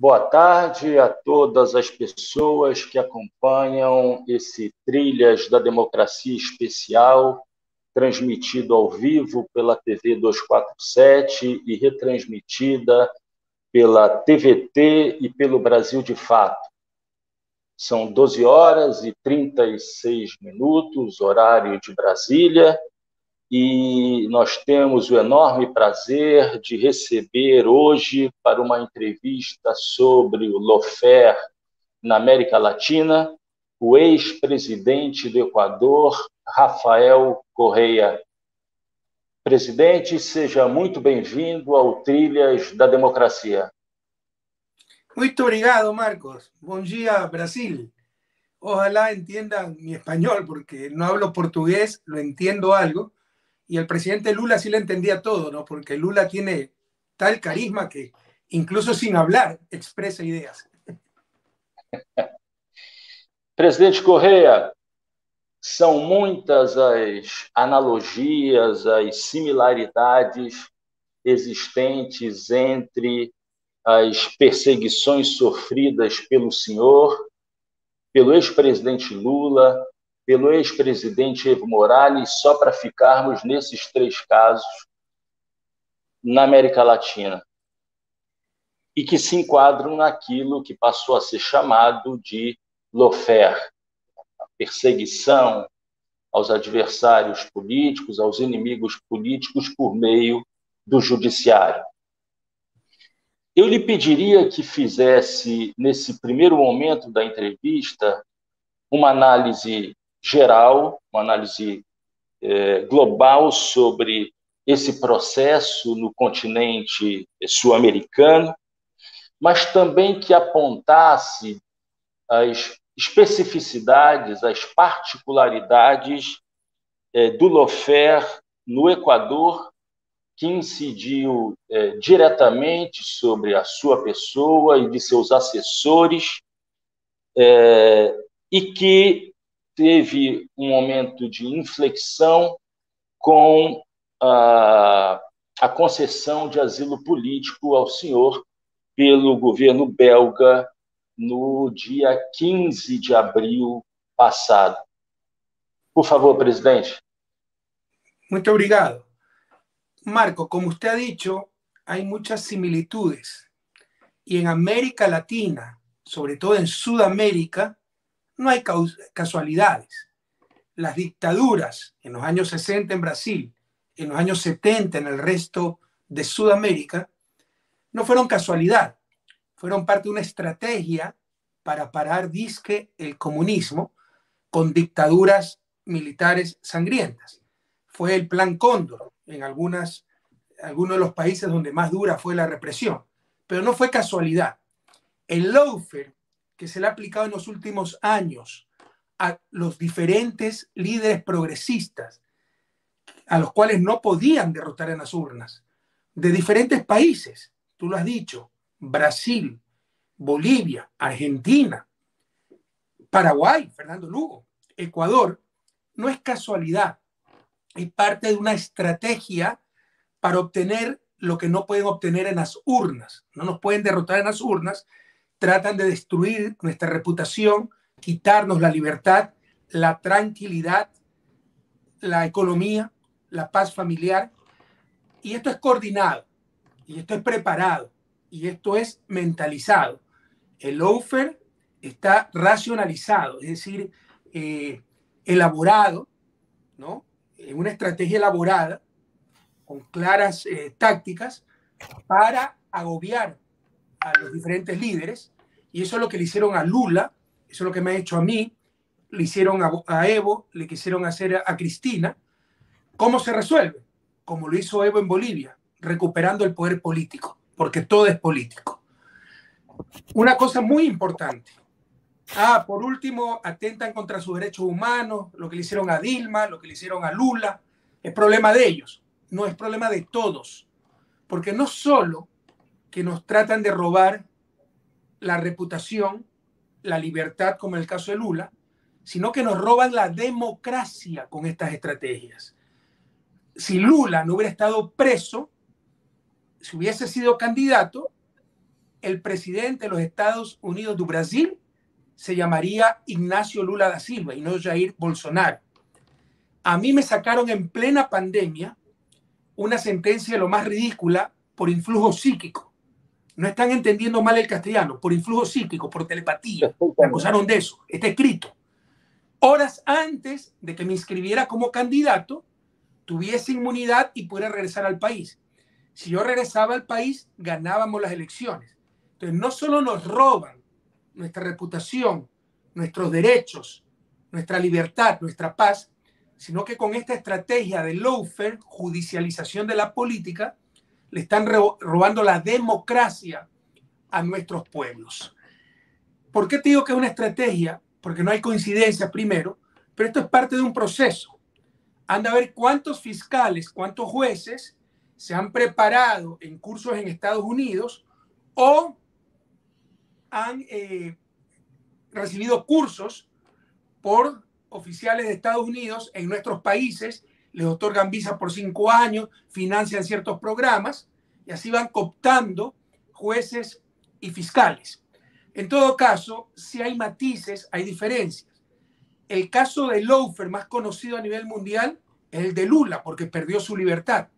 Boa tarde a todas as pessoas que acompanham esse Trilhas da Democracia especial, transmitido ao vivo pela TV 247 e retransmitida pela TVT e pelo Brasil de Fato. São 12 horas e 36 minutos, horário de Brasília, e nós temos o enorme prazer de receber hoje para uma entrevista sobre o lawfare na América Latina, o ex-presidente do Equador, Rafael Correa. Presidente, seja muito bem-vindo ao Trilhas da Democracia. Muito obrigado, Marcos. Bom dia, Brasil. Ojalá entiendan mi español, porque no hablo portugués, lo entiendo algo. Y el presidente Lula sí le entendía todo, ¿no? Porque Lula tiene tal carisma que incluso sin hablar expresa ideas. Presidente Correa, são muitas as analogias, as similaridades existentes entre as perseguições sofridas pelo senhor, pelo ex-presidente Lula, pelo ex-presidente Evo Morales, só para ficarmos nesses três casos na América Latina, e que se enquadram naquilo que passou a ser chamado de lawfare, a perseguição aos adversários políticos, aos inimigos políticos por meio do judiciário. Eu lhe pediria que fizesse, nesse primeiro momento da entrevista, uma análise geral, uma análise global sobre esse processo no continente sul-americano, mas também que apontasse as especificidades, as particularidades do lawfare no Equador, que incidiu diretamente sobre a sua pessoa e de seus assessores, e que teve um momento de inflexão com a concessão de asilo político ao senhor pelo governo belga no dia 15 de abril passado. Por favor, presidente. Muito obrigado. Marco, como usted ha dicho, hay muchas similitudes. Y en América Latina, sobre todo en Sudamérica, no hay casualidades. Las dictaduras en los años 60 en Brasil, en los años 70 en el resto de Sudamérica, no fueron casualidad, fueron parte de una estrategia para parar disque el comunismo con dictaduras militares sangrientas. Fue el Plan Cóndor en algunos de los países donde más dura fue la represión, pero no fue casualidad. El lawfare que se le ha aplicado en los últimos años a los diferentes líderes progresistas, a los cuales no podían derrotar en las urnas, de diferentes países, tú lo has dicho, Brasil, Bolivia, Argentina, Paraguay, Fernando Lugo, Ecuador, no es casualidad, es parte de una estrategia para obtener lo que no pueden obtener en las urnas. No nos pueden derrotar en las urnas, tratan de destruir nuestra reputación, quitarnos la libertad, la tranquilidad, la economía, la paz familiar. Y esto es coordinado, y esto es preparado, y esto es mentalizado. El lawfare está racionalizado, es decir, elaborado, ¿no? En una estrategia elaborada, con claras tácticas, para agobiar a los diferentes líderes, y eso es lo que le hicieron a Lula, eso es lo que me ha hecho a mí, le hicieron a Evo, le quisieron hacer a Cristina. ¿Cómo se resuelve? Como lo hizo Evo en Bolivia, recuperando el poder político, porque todo es político. Una cosa muy importante. Por último, atentan contra sus derechos humanos, lo que le hicieron a Dilma, lo que le hicieron a Lula, es problema de ellos, no es problema de todos, porque no solo que nos tratan de robar la reputación, la libertad, como en el caso de Lula, sino que nos roban la democracia con estas estrategias. Si Lula no hubiera estado preso, si hubiese sido candidato, el presidente de los Estados Unidos do Brasil se llamaría Ignacio Lula da Silva y no Jair Bolsonaro. A mí me sacaron en plena pandemia una sentencia de lo más ridícula por influjo psíquico. No están entendiendo mal el castellano, por influjo psíquico, por telepatía. Me acusaron de eso, está escrito. Horas antes de que me inscribiera como candidato, tuviese inmunidad y pudiera regresar al país. Si yo regresaba al país, ganábamos las elecciones. Entonces, no solo nos roban nuestra reputación, nuestros derechos, nuestra libertad, nuestra paz, sino que con esta estrategia de lawfare, judicialización de la política, le están robando la democracia a nuestros pueblos. ¿Por qué te digo que es una estrategia? Porque no hay coincidencia primero, pero esto es parte de un proceso. Anda a ver cuántos fiscales, cuántos jueces se han preparado en cursos en Estados Unidos o han recibido cursos por oficiales de Estados Unidos en nuestros países, les otorgan visa por 5 años, financian ciertos programas y así van cooptando jueces y fiscales. En todo caso, si hay matices, hay diferencias. El caso de lawfare más conocido a nivel mundial es el de Lula, porque perdió su libertad.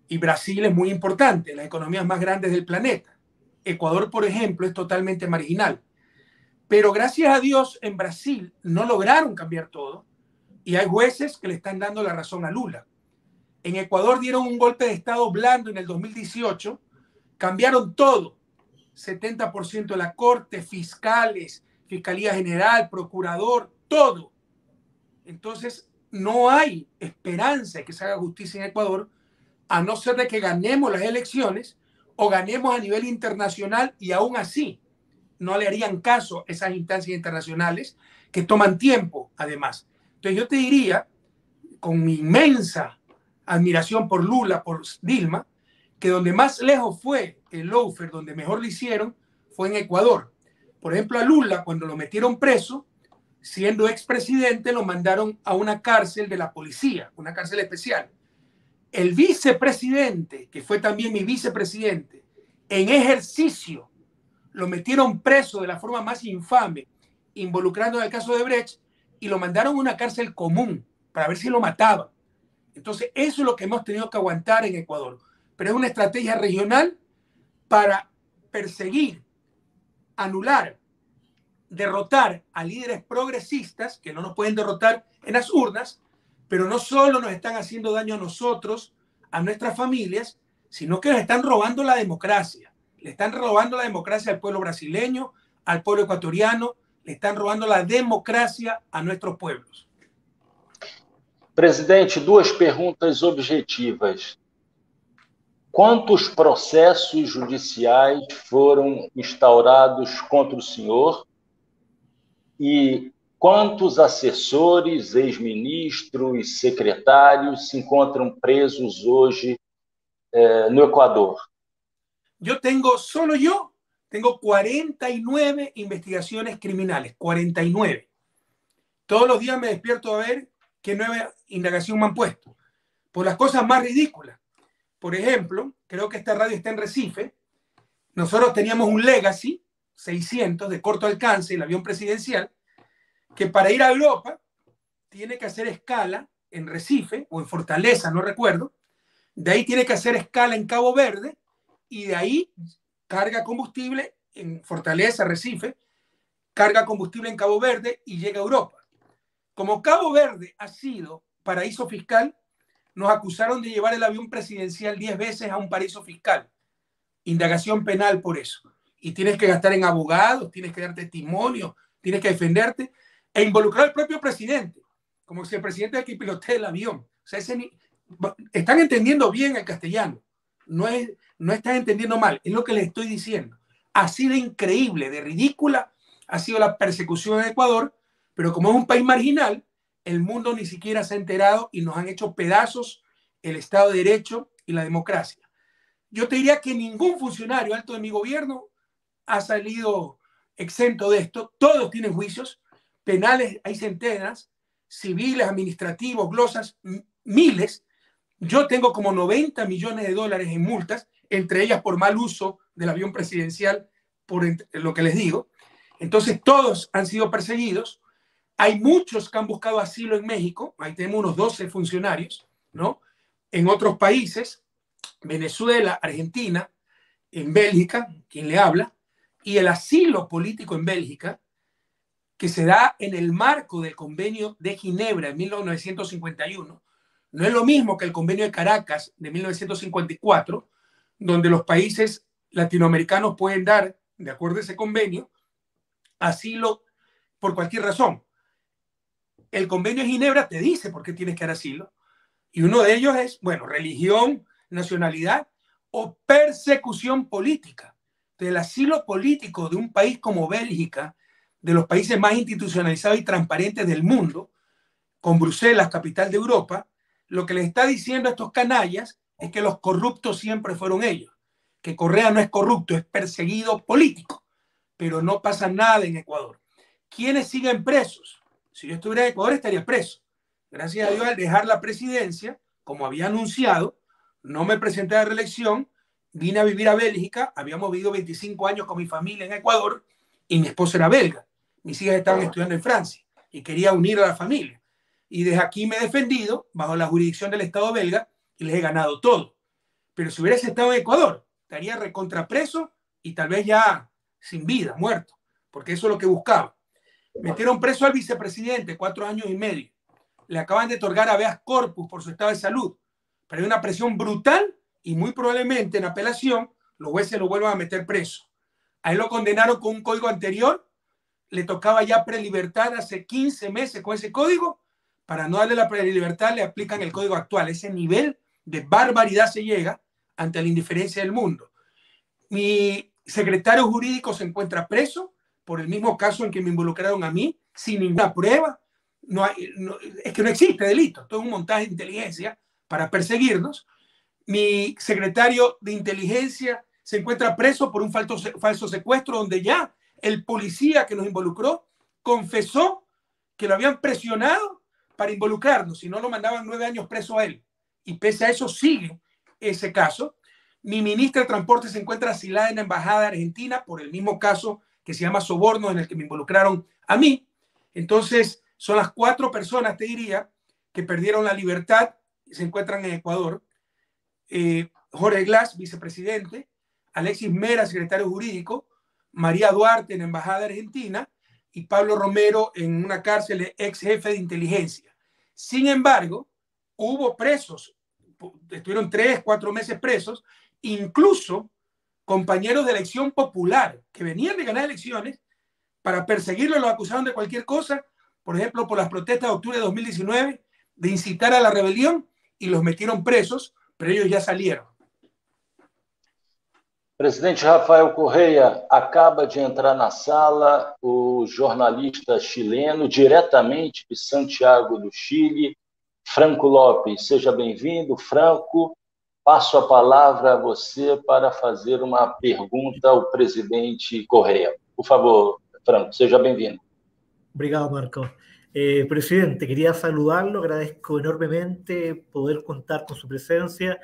Y Brasil es muy importante, las economías más grandes del planeta. Ecuador, por ejemplo, es totalmente marginal. Pero gracias a Dios, en Brasil no lograron cambiar todo y hay jueces que le están dando la razón a Lula. En Ecuador dieron un golpe de Estado blando en el 2018, cambiaron todo. 70% de la corte, fiscales, Fiscalía General, procurador, todo. Entonces, no hay esperanza de que se haga justicia en Ecuador, a no ser de que ganemos las elecciones o ganemos a nivel internacional y aún así no le harían caso a esas instancias internacionales que toman tiempo, además. Entonces, yo te diría, con mi inmensa admiración por Lula, por Dilma, que donde más lejos fue el lawfare, donde mejor lo hicieron, fue en Ecuador. Por ejemplo, a Lula, cuando lo metieron preso, siendo expresidente, lo mandaron a una cárcel de la policía, una cárcel especial. El vicepresidente, que fue también mi vicepresidente, en ejercicio, lo metieron preso de la forma más infame, involucrando en el caso de Brecht, y lo mandaron a una cárcel común para ver si lo mataban. Entonces, eso es lo que hemos tenido que aguantar en Ecuador. Pero es una estrategia regional para perseguir, anular, derrotar a líderes progresistas que no nos pueden derrotar en las urnas, pero no solo nos están haciendo daño a nosotros, a nuestras familias, sino que nos están robando la democracia. Le están robando la democracia al pueblo brasileño, al pueblo ecuatoriano, le están robando la democracia a nuestros pueblos. Presidente, 2 perguntas objetivas. Quantos processos judiciais foram instaurados contra o senhor e quantos assessores, ex-ministros e secretários se encontram presos hoje no Equador? Solo yo tengo 49 investigaciones criminales, 49. Todos los días me despierto a ver qué nueva indagación me han puesto, por las cosas más ridículas. Por ejemplo, creo que esta radio está en Recife. Nosotros teníamos un Legacy 600 de corto alcance, el avión presidencial, que para ir a Europa tiene que hacer escala en Recife o en Fortaleza, no recuerdo. De ahí tiene que hacer escala en Cabo Verde y de ahí carga combustible en Fortaleza, Recife, carga combustible en Cabo Verde y llega a Europa. Como Cabo Verde ha sido paraíso fiscal, nos acusaron de llevar el avión presidencial 10 veces a un paraíso fiscal. Indagación penal por eso. Y tienes que gastar en abogados, tienes que dar testimonio, tienes que defenderte e involucrar al propio presidente, como si el presidente es el que pilotee el avión. O sea, están entendiendo bien el castellano. No están entendiendo mal, es lo que les estoy diciendo. Así de increíble, de ridícula ha sido la persecución en Ecuador, pero como es un país marginal, el mundo ni siquiera se ha enterado y nos han hecho pedazos el Estado de Derecho y la democracia. Yo te diría que ningún funcionario alto de mi gobierno ha salido exento de esto. Todos tienen juicios penales, hay centenas, civiles, administrativos, glosas, miles. Yo tengo como $90 millones en multas. entre ellas por mal uso del avión presidencial, por lo que les digo. Entonces todos han sido perseguidos. Hay muchos que han buscado asilo en México, ahí tenemos unos 12 funcionarios, ¿no? En otros países, Venezuela, Argentina, en Bélgica, quien le habla, y el asilo político en Bélgica, que se da en el marco del Convenio de Ginebra de 1951, no es lo mismo que el Convenio de Caracas de 1954, donde los países latinoamericanos pueden dar, de acuerdo a ese convenio, asilo por cualquier razón. El Convenio de Ginebra te dice por qué tienes que dar asilo, y uno de ellos es, bueno, religión, nacionalidad o persecución política. Entonces, el asilo político de un país como Bélgica, de los países más institucionalizados y transparentes del mundo, con Bruselas, capital de Europa, lo que les está diciendo a estos canallas es que los corruptos siempre fueron ellos, que Correa no es corrupto, es perseguido político, pero no pasa nada en Ecuador. ¿Quiénes siguen presos? Si yo estuviera en Ecuador estaría preso. Gracias a Dios, al dejar la presidencia, como había anunciado, no me presenté a la reelección, vine a vivir a Bélgica, habíamos vivido 25 años con mi familia en Ecuador y mi esposa era belga. Mis hijas estaban estudiando en Francia y quería unir a la familia. Y desde aquí me he defendido bajo la jurisdicción del Estado belga y les he ganado todo. Pero si hubiese estado en Ecuador, estaría recontrapreso y tal vez ya sin vida, muerto, porque eso es lo que buscaba. Metieron preso al vicepresidente 4 años y medio. Le acaban de otorgar habeas corpus por su estado de salud. Pero hay una presión brutal y muy probablemente en apelación los jueces lo vuelvan a meter preso. A él lo condenaron con un código anterior, le tocaba ya prelibertad hace 15 meses con ese código. Para no darle la prelibertad le aplican el código actual. Ese nivel de barbaridad se llega ante la indiferencia del mundo. Mi secretario jurídico se encuentra preso por el mismo caso en que me involucraron a mí, sin ninguna prueba. Es que no existe delito, todo es un montaje de inteligencia para perseguirnos. Mi secretario de inteligencia se encuentra preso por un falso secuestro, donde ya el policía que nos involucró confesó que lo habían presionado para involucrarnos, si no lo mandaban 9 años preso a él. Y pese a eso sigue ese caso. Mi ministra de Transporte se encuentra asilada en la Embajada de Argentina por el mismo caso que se llama soborno, en el que me involucraron a mí. Entonces, son las 4 personas, te diría, que perdieron la libertad y se encuentran en Ecuador. Jorge Glass, vicepresidente, Alexis Mera, secretario jurídico, María Duarte en la Embajada de Argentina y Pablo Romero en una cárcel, ex jefe de inteligencia. Sin embargo, hubo presos, estuvieron 3, 4 meses presos, incluso compañeros de Elección Popular que venían de ganar elecciones. Para perseguirlos los acusaron de cualquier cosa, por ejemplo, por las protestas de octubre de 2019, de incitar a la rebelión, y los metieron presos, pero ellos ya salieron. Presidente Rafael Correa, acaba de entrar na sala o jornalista chileno, diretamente de Santiago do Chile, Franco Lopes. Seja bem-vindo, Franco. Passo a palavra a você para fazer uma pergunta ao presidente Correa. Por favor, Franco, seja bem-vindo. Obrigado, Marco. Presidente, quería saludarlo, agradezco enormemente poder contar con su presencia.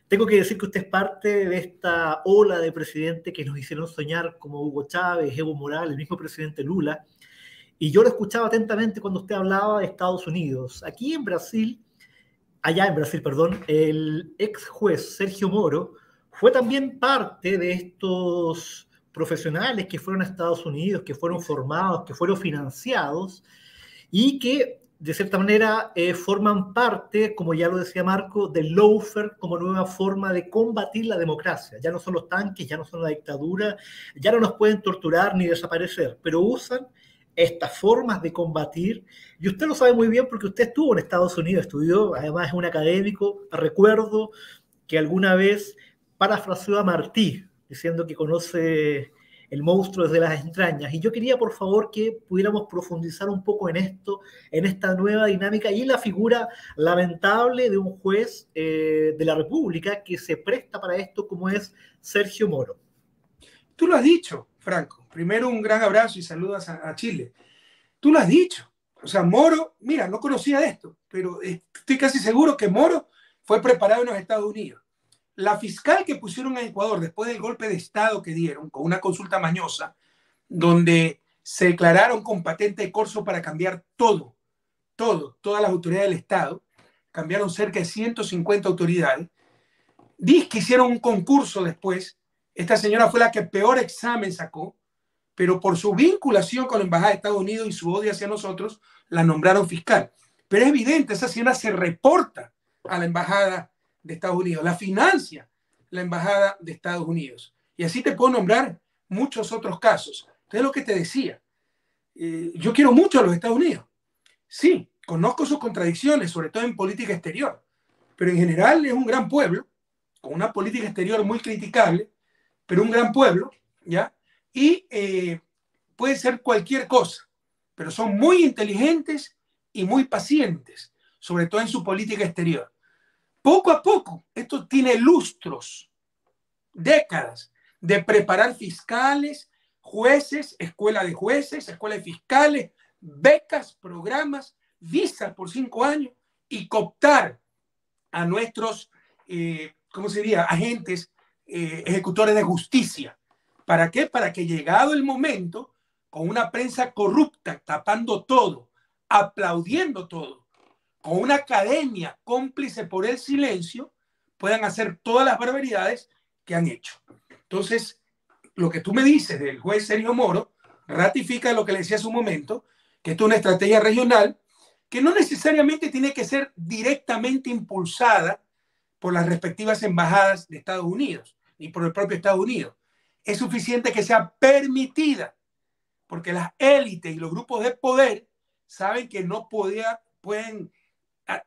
Tengo que decir que usted es parte de esta ola de presidentes que nos hicieron soñar, como Hugo Chávez, Evo Morales, el mismo presidente Lula, y yo lo escuchaba atentamente cuando usted hablaba de Estados Unidos. Aquí en Brasil, allá en Brasil, perdón, el ex juez Sergio Moro fue también parte de estos profesionales que fueron a Estados Unidos, que fueron formados, que fueron financiados y que de cierta manera forman parte, como ya lo decía Marco, del lawfare como nueva forma de combatir la democracia. Ya no son los tanques, ya no son la dictadura, ya no nos pueden torturar ni desaparecer, pero usan estas formas de combatir, y usted lo sabe muy bien porque usted estuvo en Estados Unidos, estudió, además es un académico. Recuerdo que alguna vez parafraseó a Martí, diciendo que conoce el monstruo desde las entrañas, y yo quería por favor que pudiéramos profundizar un poco en esto, en esta nueva dinámica y la figura lamentable de un juez de la República que se presta para esto, como es Sergio Moro. Tú lo has dicho, Franco. Primero un gran abrazo y saludos a Chile. Tú lo has dicho. O sea, Moro, mira, no conocía de esto, pero estoy casi seguro que Moro fue preparado en los Estados Unidos. la fiscal que pusieron en Ecuador después del golpe de Estado que dieron, con una consulta mañosa, donde se declararon con patente de corso para cambiar todas las autoridades del Estado, cambiaron cerca de 150 autoridades, dice que hicieron un concurso después, esta señora fue la que peor examen sacó, pero por su vinculación con la Embajada de Estados Unidos y su odio hacia nosotros, la nombraron fiscal. Pero es evidente, esa señora se reporta a la Embajada de Estados Unidos, la financia la Embajada de Estados Unidos. Y así te puedo nombrar muchos otros casos. Entonces, lo que te decía, yo quiero mucho a los Estados Unidos. Sí, conozco sus contradicciones, sobre todo en política exterior, pero en general es un gran pueblo, con una política exterior muy criticable, pero un gran pueblo, ¿ya? Y puede ser cualquier cosa, pero son muy inteligentes y muy pacientes, sobre todo en su política exterior. Poco a poco, esto tiene lustros, décadas de preparar fiscales, jueces, escuela de fiscales, becas, programas, visas por 5 años y cooptar a nuestros, ¿cómo se diría?, agentes ejecutores de justicia. ¿Para qué? Para que llegado el momento, con una prensa corrupta, tapando todo, aplaudiendo todo, con una academia cómplice por el silencio, puedan hacer todas las barbaridades que han hecho. Entonces, lo que tú me dices del juez Sergio Moro ratifica lo que le decía hace un momento, que esto es una estrategia regional que no necesariamente tiene que ser directamente impulsada por las respectivas embajadas de Estados Unidos, ni por el propio Estados Unidos. Es suficiente que sea permitida, porque las élites y los grupos de poder saben que no pueden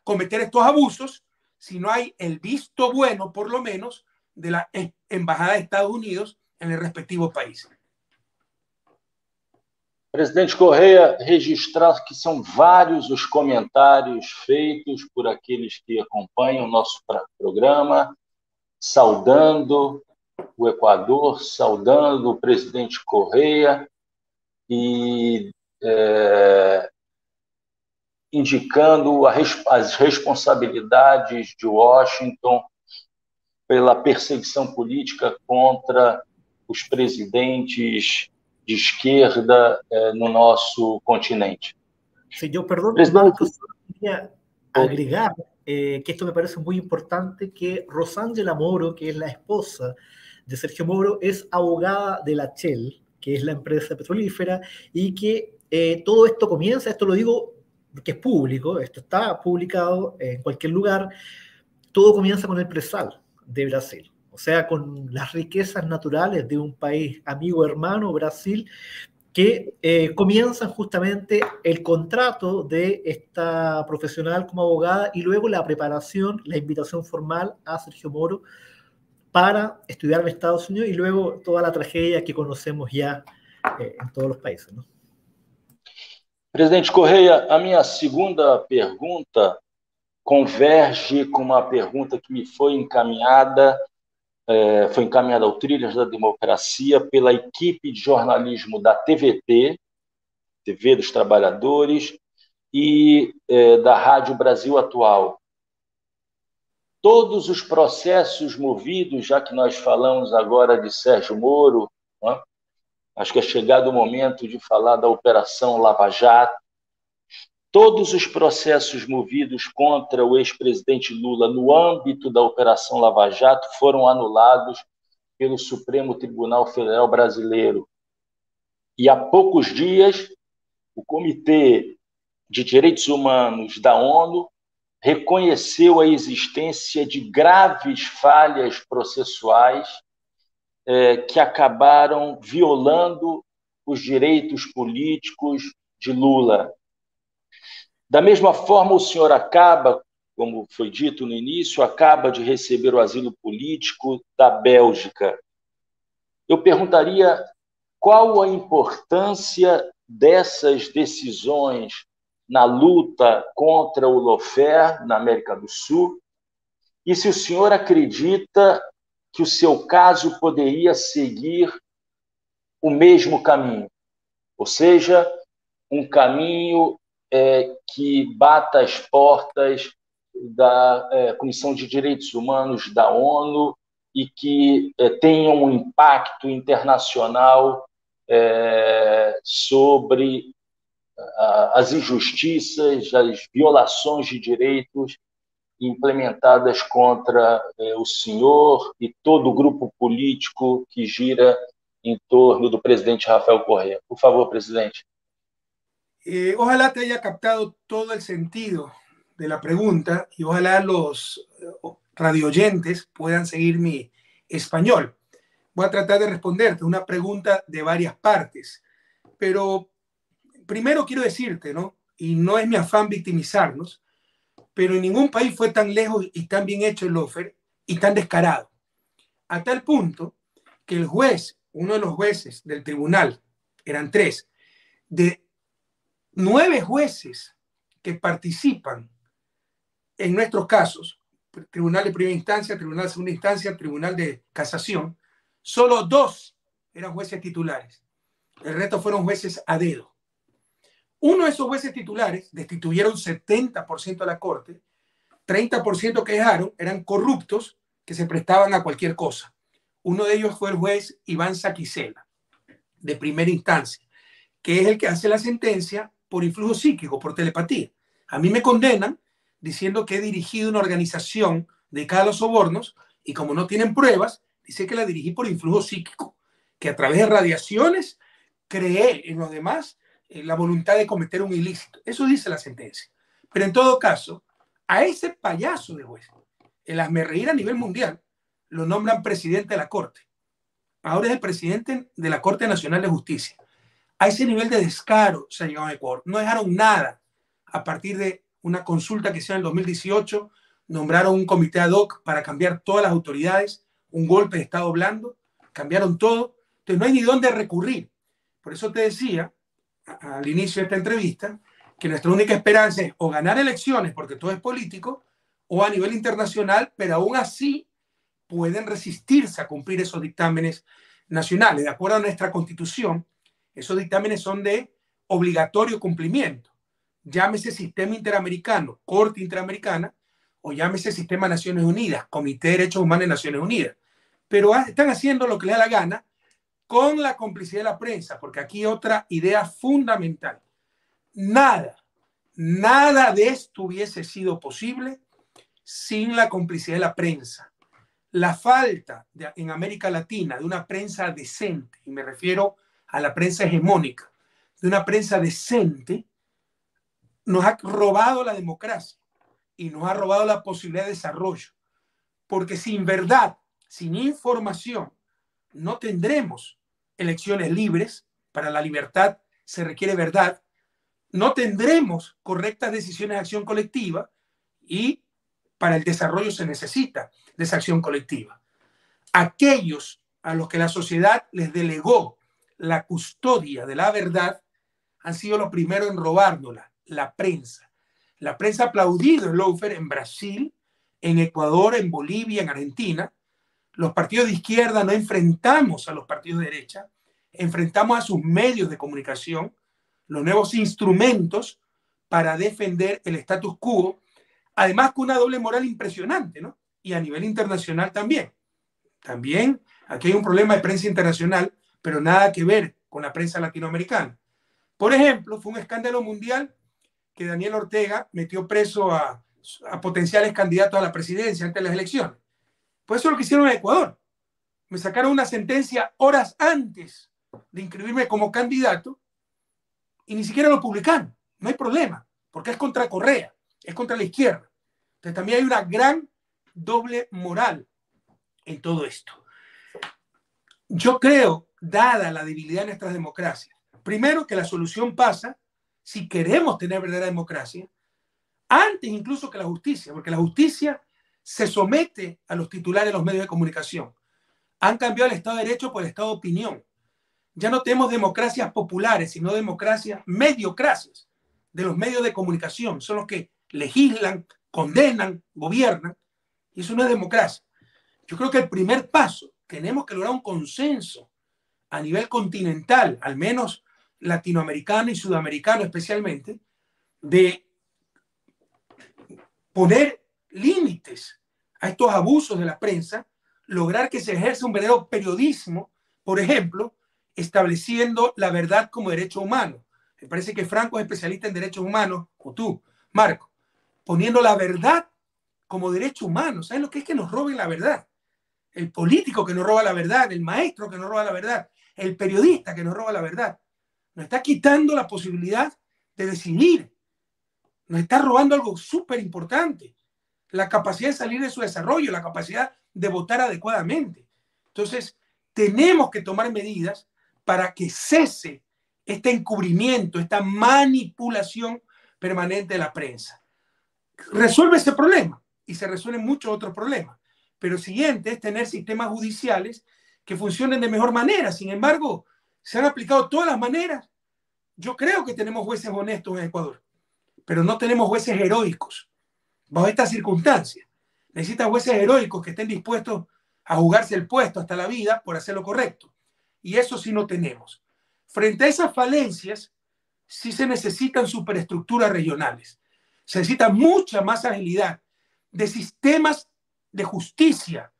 cometer estos abusos si no hay el visto bueno, por lo menos, de la embajada de Estados Unidos en el respectivo país. Presidente Correia, registrar que são vários os comentários feitos por aqueles que acompanham o nosso programa, saudando o Equador, saudando o presidente Correia e indicando as responsabilidades de Washington pela perseguição política contra os presidentes de esquerda no nosso continente. Sí, yo, perdón, Marcos, quería agregar que esto me parece muy importante, que Rosángela Moro, que es la esposa de Sergio Moro, es abogada de la Shell, que es la empresa petrolífera, y que todo esto comienza, esto lo digo porque es público, esto está publicado en cualquier lugar, todo comienza con el presal de Brasil, o sea, con las riquezas naturales de un país amigo, hermano, Brasil, que comienzan justamente el contrato de esta profesional como abogada y luego la preparación, la invitación formal a Sergio Moro para estudiar en Estados Unidos y luego toda la tragedia que conocemos ya en todos los países, ¿no? Presidente Correia, a minha segunda pergunta converge com uma pergunta que me foi encaminhada ao Trilhas da Democracia pela equipe de jornalismo da TVT, TV dos Trabalhadores, e da Rádio Brasil Atual. Todos os processos movidos, já que nós falamos agora de Sérgio Moro, né? Acho que é chegado o momento de falar da Operação Lava Jato. Todos os processos movidos contra o ex-presidente Lula no âmbito da Operação Lava Jato foram anulados pelo Supremo Tribunal Federal Brasileiro. E há poucos dias, o Comitê de Direitos Humanos da ONU reconheceu a existência de graves falhas processuais que acabaram violando os direitos políticos de Lula. Da mesma forma, o senhor acaba, como foi dito no início, acaba de receber o asilo político da Bélgica. Eu perguntaria qual a importância dessas decisões na luta contra o lawfare na América do Sul e se o senhor acredita que o seu caso poderia seguir o mesmo caminho, ou seja, um caminho que bata as portas da Comissão de Direitos Humanos da ONU e que tenham um impacto internacional sobre as injustiças, as violações de direitos implementadas contra o senhor e todo o grupo político que gira em torno do presidente Rafael Correa. Por favor, presidente. Ojalá te haya captado todo el sentido de la pregunta y ojalá los radioyentes puedan seguir mi español. Voy a tratar de responderte una pregunta de varias partes, pero primero quiero decirte, ¿no? Y no es mi afán victimizarnos, pero en ningún país fue tan lejos y tan bien hecho el lawfare y tan descarado. A tal punto que el juez, uno de los jueces del tribunal, eran 3, de 9 jueces que participan en nuestros casos, tribunal de primera instancia, tribunal de segunda instancia, tribunal de casación, solo 2 eran jueces titulares. El resto fueron jueces a dedo. Uno de esos jueces titulares destituyeron 70% de la corte, 30% que dejaron eran corruptos que se prestaban a cualquier cosa. Uno de ellos fue el juez Iván Saquicela, de primera instancia, que es el que hace la sentencia por influjo psíquico, por telepatía. A mí me condenan diciendo que he dirigido una organización dedicada a los sobornos y como no tienen pruebas, dice que la dirigí por influjo psíquico, que a través de radiaciones creé en los demás la voluntad de cometer un ilícito. Eso dice la sentencia. Pero en todo caso, a ese payaso de juez, el hazmerreír a nivel mundial, lo nombran presidente de la Corte. Ahora es el presidente de la Corte Nacional de Justicia. A ese nivel de descaro se ha llegado en Ecuador. No dejaron nada. A partir de una consulta que se hizo en el 2018, nombraron un comité ad hoc para cambiar todas las autoridades, un golpe de Estado blando, cambiaron todo. Entonces no hay ni dónde recurrir. Por eso te decía al inicio de esta entrevista que nuestra única esperanza es o ganar elecciones, porque todo es político, o a nivel internacional, pero aún así pueden resistirse a cumplir esos dictámenes nacionales. De acuerdo a nuestra Constitución, esos dictámenes son de obligatorio cumplimiento. Llámese Sistema Interamericano, Corte Interamericana, o llámese Sistema Naciones Unidas, Comité de Derechos Humanos de Naciones Unidas. Pero están haciendo lo que les da la gana con la complicidad de la prensa, porque aquí hay otra idea fundamental. Nada de esto hubiese sido posible sin la complicidad de la prensa. La falta en América Latina de una prensa decente, y me refiero a la prensa hegemónica, de una prensa decente, nos ha robado la democracia y nos ha robado la posibilidad de desarrollo. Porque sin verdad, sin información, no tendremos elecciones libres. Para la libertad se requiere verdad. No tendremos correctas decisiones de acción colectiva y para el desarrollo se necesita de esa acción colectiva. Aquellos a los que la sociedad les delegó la custodia de la verdad han sido los primeros en robárnosla, la prensa. La prensa ha aplaudido el lawfare en Brasil, en Ecuador, en Bolivia, en Argentina. Los partidos de izquierda no enfrentamos a los partidos de derecha, enfrentamos a sus medios de comunicación, los nuevos instrumentos para defender el status quo, además con una doble moral impresionante, ¿no? Y a nivel internacional también. También aquí hay un problema de prensa internacional, pero nada que ver con la prensa latinoamericana. Por ejemplo, fue un escándalo mundial que Daniel Ortega metió preso a potenciales candidatos a la presidencia antes de las elecciones. Pues eso es lo que hicieron en Ecuador. Me sacaron una sentencia horas antes de inscribirme como candidato y ni siquiera lo publicaron. No hay problema, porque es contra Correa, es contra la izquierda. Entonces también hay una gran doble moral en todo esto. Yo creo, dada la debilidad de nuestras democracias, primero que la solución pasa, si queremos tener verdadera democracia, antes incluso que la justicia, porque la justicia se somete a los titulares de los medios de comunicación. Han cambiado el Estado de Derecho por el Estado de opinión. Ya no tenemos democracias populares, sino democracias, mediocracias de los medios de comunicación. Son los que legislan, condenan, gobiernan. Y eso no es democracia. Yo creo que el primer paso, tenemos que lograr un consenso a nivel continental, al menos latinoamericano y sudamericano especialmente, de poner límites a estos abusos de la prensa, lograr que se ejerza un verdadero periodismo, por ejemplo, estableciendo la verdad como derecho humano. Me parece que Franco es especialista en derechos humanos, o tú, Marco, poniendo la verdad como derecho humano. ¿Sabes lo que es que nos roben la verdad? El político que nos roba la verdad, el maestro que nos roba la verdad, el periodista que nos roba la verdad. Nos está quitando la posibilidad de decidir. Nos está robando algo súper importante. La capacidad de salir de su desarrollo, la capacidad de votar adecuadamente. Entonces, tenemos que tomar medidas para que cese este encubrimiento, esta manipulación permanente de la prensa. Resuelve ese problema y se resuelven muchos otros problemas. Pero siguiente es tener sistemas judiciales que funcionen de mejor manera. Sin embargo, se han aplicado todas las maneras. Yo creo que tenemos jueces honestos en Ecuador, pero no tenemos jueces heroicos. Bajo estas circunstancias, necesitan jueces heroicos que estén dispuestos a jugarse el puesto hasta la vida por hacer lo correcto. Y eso sí no tenemos. Frente a esas falencias, sí se necesitan superestructuras regionales. Se necesita mucha más agilidad de sistemas de justicia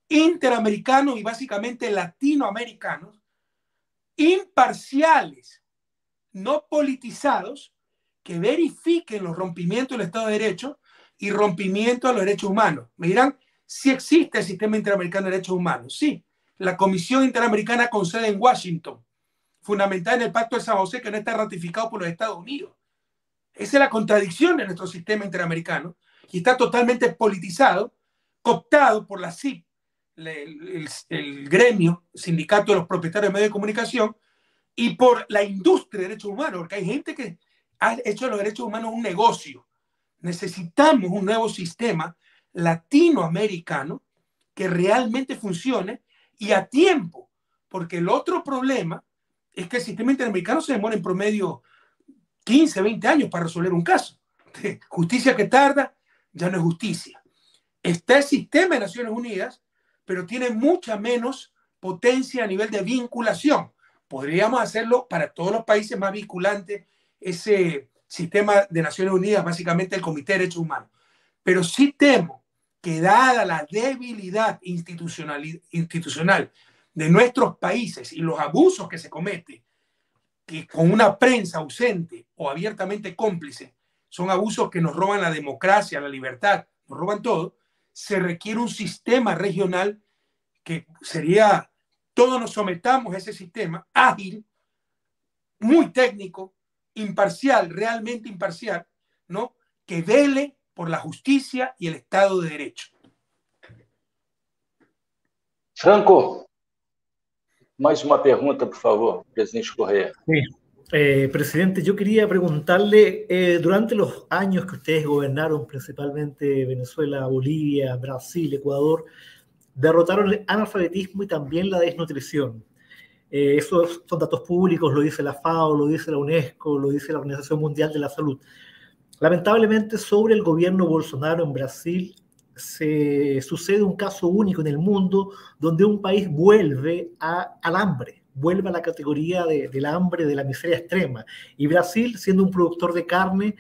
interamericanos y básicamente latinoamericanos, imparciales, no politizados, que verifiquen los rompimientos del Estado de Derecho y rompimiento a los derechos humanos. Me dirán, si existe el sistema interamericano de derechos humanos. Sí, la Comisión Interamericana con sede en Washington, fundamentada en el Pacto de San José, que no está ratificado por los Estados Unidos. Esa es la contradicción de nuestro sistema interamericano y está totalmente politizado, cooptado por la CIP, el gremio, el sindicato de los propietarios de medios de comunicación, y por la industria de derechos humanos, porque hay gente que ha hecho de los derechos humanos un negocio. Necesitamos un nuevo sistema latinoamericano que realmente funcione y a tiempo, porque el otro problema es que el sistema interamericano se demora en promedio 15, 20 años para resolver un caso. Justicia que tarda ya no es justicia. Está el sistema de Naciones Unidas, pero tiene mucha menos potencia a nivel de vinculación. Podríamos hacerlo para todos los países más vinculantes, ese sistema de Naciones Unidas, básicamente el Comité de Derechos Humanos. Pero sí temo que dada la debilidad institucional de nuestros países y los abusos que se cometen, que con una prensa ausente o abiertamente cómplice, son abusos que nos roban la democracia, la libertad, nos roban todo, se requiere un sistema regional que sería, todos nos sometamos a ese sistema ágil, muy técnico, imparcial, realmente imparcial, ¿no? Que vele por la justicia y el Estado de Derecho. Franco, mais uma pergunta, por favor, presidente Correa. Sí. Presidente, yo quería preguntarle, durante los años que ustedes gobernaron, principalmente Venezuela, Bolivia, Brasil, Ecuador, derrotaron el analfabetismo y también la desnutrición. Esos son datos públicos, lo dice la FAO, lo dice la UNESCO, lo dice la Organización Mundial de la Salud. Lamentablemente, sobre el gobierno Bolsonaro en Brasil, se sucede un caso único en el mundo donde un país vuelve al hambre, vuelve a la categoría del hambre, de la miseria extrema. Y Brasil, siendo un productor de carne,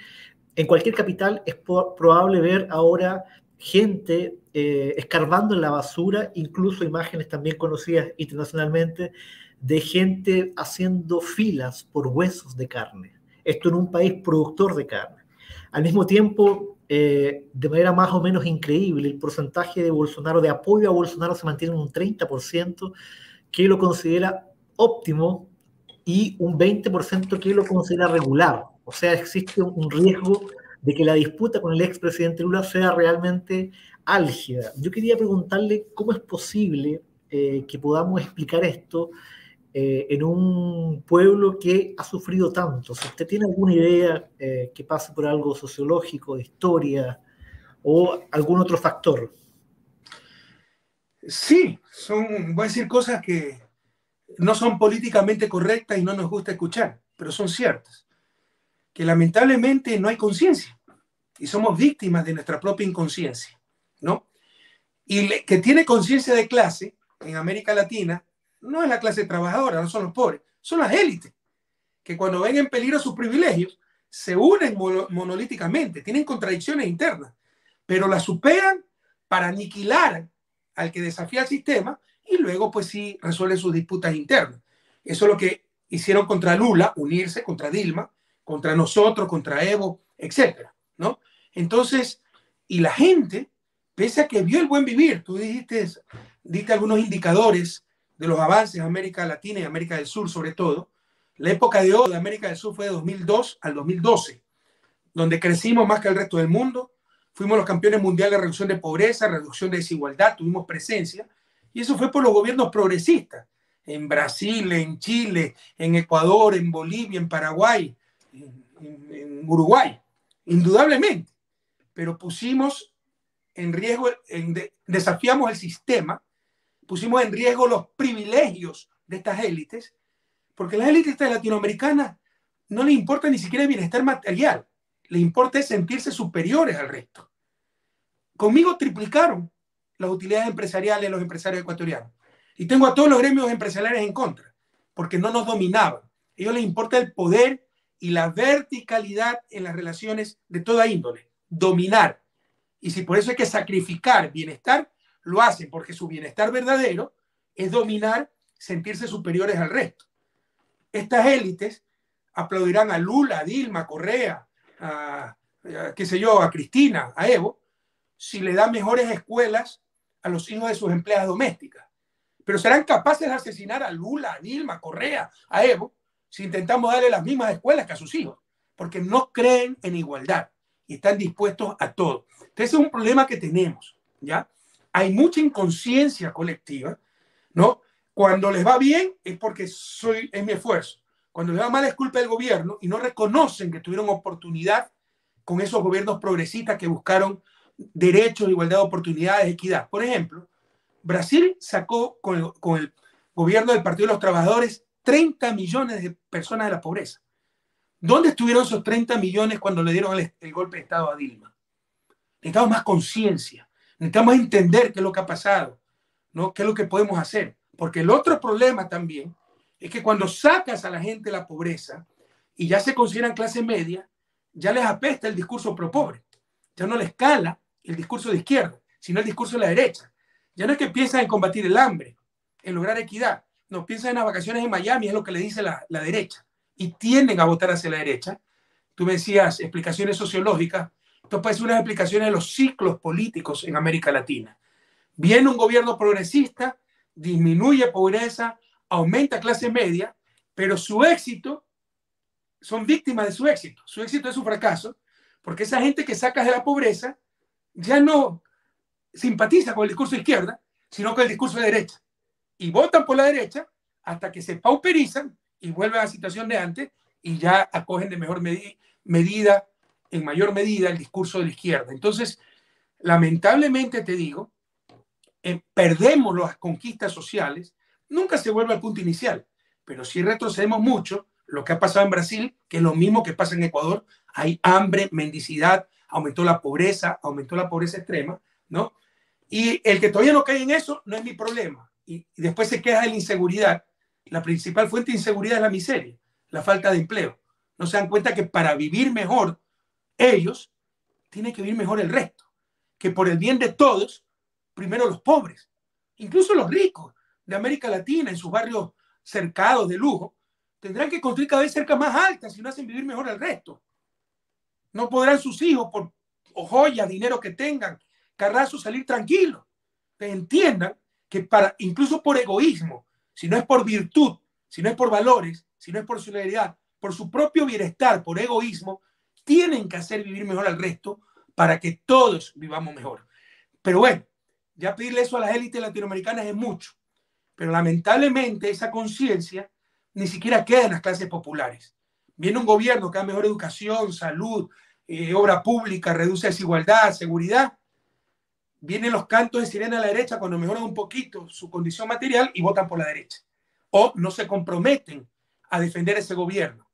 en cualquier capital es probable ver ahora gente escarbando en la basura, incluso imágenes también conocidas internacionalmente de gente haciendo filas por huesos de carne. Esto en un país productor de carne. Al mismo tiempo, de manera más o menos increíble, el porcentaje de Bolsonaro, de apoyo a Bolsonaro, se mantiene en un 30%, que lo considera óptimo, y un 20% que lo considera regular. O sea, existe un riesgo de que la disputa con el expresidente Lula sea realmente álgida. Yo quería preguntarle cómo es posible que podamos explicar esto en un pueblo que ha sufrido tanto. Si usted tiene alguna idea que pase por algo sociológico, de historia o algún otro factor. Sí, voy a decir cosas que no son políticamente correctas y no nos gusta escuchar, pero son ciertas. Que lamentablemente no hay conciencia y somos víctimas de nuestra propia inconsciencia, ¿no? Y que tiene conciencia de clase en América Latina no es la clase trabajadora, no son los pobres, son las élites, que cuando ven en peligro sus privilegios se unen monolíticamente, tienen contradicciones internas, pero la superan para aniquilar al que desafía el sistema y luego pues sí resuelven sus disputas internas. Eso es lo que hicieron contra Lula, unirse contra Dilma, contra nosotros, contra Evo, etcétera, ¿no? Entonces, y la gente, pese a que vio el buen vivir, tú diste algunos indicadores de los avances en América Latina y América del Sur sobre todo. La época de oro de América del Sur fue de 2002 al 2012, donde crecimos más que el resto del mundo, fuimos los campeones mundiales de reducción de pobreza, reducción de desigualdad, tuvimos presencia, y eso fue por los gobiernos progresistas, en Brasil, en Chile, en Ecuador, en Bolivia, en Paraguay, en Uruguay, indudablemente, pero pusimos en riesgo, desafiamos el sistema, pusimos en riesgo los privilegios de estas élites, porque las élites latinoamericanas no les importa ni siquiera el bienestar material, les importa es sentirse superiores al resto. Conmigo triplicaron las utilidades empresariales de los empresarios ecuatorianos. Y tengo a todos los gremios empresariales en contra, porque no nos dominaban. A ellos les importa el poder y la verticalidad en las relaciones de toda índole, dominar. Y si por eso hay que sacrificar bienestar, lo hacen, porque su bienestar verdadero es dominar, sentirse superiores al resto. Estas élites aplaudirán a Lula, a Dilma, a Correa, qué sé yo, a Cristina, a Evo, si le dan mejores escuelas a los hijos de sus empleadas domésticas. Pero serán capaces de asesinar a Lula, a Dilma, a Correa, a Evo, si intentamos darle las mismas escuelas que a sus hijos, porque no creen en igualdad y están dispuestos a todo. Entonces es un problema que tenemos, ¿ya? Hay mucha inconsciencia colectiva, ¿no? Cuando les va bien es porque es mi esfuerzo. Cuando les va mal es culpa del gobierno y no reconocen que tuvieron oportunidad con esos gobiernos progresistas que buscaron derechos, igualdad de oportunidades, equidad. Por ejemplo, Brasil sacó con el gobierno del Partido de los Trabajadores 30 millones de personas de la pobreza. ¿Dónde estuvieron esos 30 millones cuando le dieron el golpe de Estado a Dilma? Necesitamos más conciencia, necesitamos entender qué es lo que ha pasado, ¿no? ¿Qué es lo que podemos hacer? Porque el otro problema también es que cuando sacas a la gente de la pobreza y ya se consideran clase media, ya les apesta el discurso pro pobre. Ya no les cala el discurso de izquierda, sino el discurso de la derecha. Ya no es que piensan en combatir el hambre, en lograr equidad. No, piensan en las vacaciones en Miami, es lo que le dice la derecha. Y tienden a votar hacia la derecha. Tú me decías explicaciones sociológicas. Esto puede ser unas explicaciones de los ciclos políticos en América Latina. Viene un gobierno progresista, disminuye pobreza, aumenta clase media, pero su éxito, son víctimas de su éxito. Su éxito es su fracaso, porque esa gente que sacas de la pobreza ya no simpatiza con el discurso de izquierda, sino con el discurso de derecha. Y votan por la derecha hasta que se pauperizan y vuelven a la situación de antes y ya acogen de mejor medida, en mayor medida, el discurso de la izquierda. Entonces, lamentablemente te digo, perdemos las conquistas sociales, nunca se vuelve al punto inicial, pero sí retrocedemos mucho. Lo que ha pasado en Brasil, que es lo mismo que pasa en Ecuador, hay hambre, mendicidad, aumentó la pobreza extrema, ¿no? Y el que todavía no cae en eso no es mi problema. Y después se queja de la inseguridad. La principal fuente de inseguridad es la miseria, la falta de empleo. No se dan cuenta que para vivir mejor ellos, tienen que vivir mejor el resto. Que por el bien de todos, primero los pobres, incluso los ricos de América Latina, en sus barrios cercados de lujo, tendrán que construir cada vez cerca más altas si no hacen vivir mejor al resto. No podrán sus hijos, por joyas, dinero que tengan, carrazos, salir tranquilos. Que entiendan que incluso por egoísmo, si no es por virtud, si no es por valores, si no es por solidaridad, por su propio bienestar, por egoísmo, tienen que hacer vivir mejor al resto para que todos vivamos mejor. Pero bueno, ya pedirle eso a las élites latinoamericanas es mucho. Pero lamentablemente esa conciencia ni siquiera queda en las clases populares. Viene un gobierno que da mejor educación, salud, obra pública, reduce desigualdad, seguridad. Vienen los cantos de sirena a la derecha cuando mejoran un poquito su condición material y votan por la derecha. O no se comprometen a defender ese gobierno.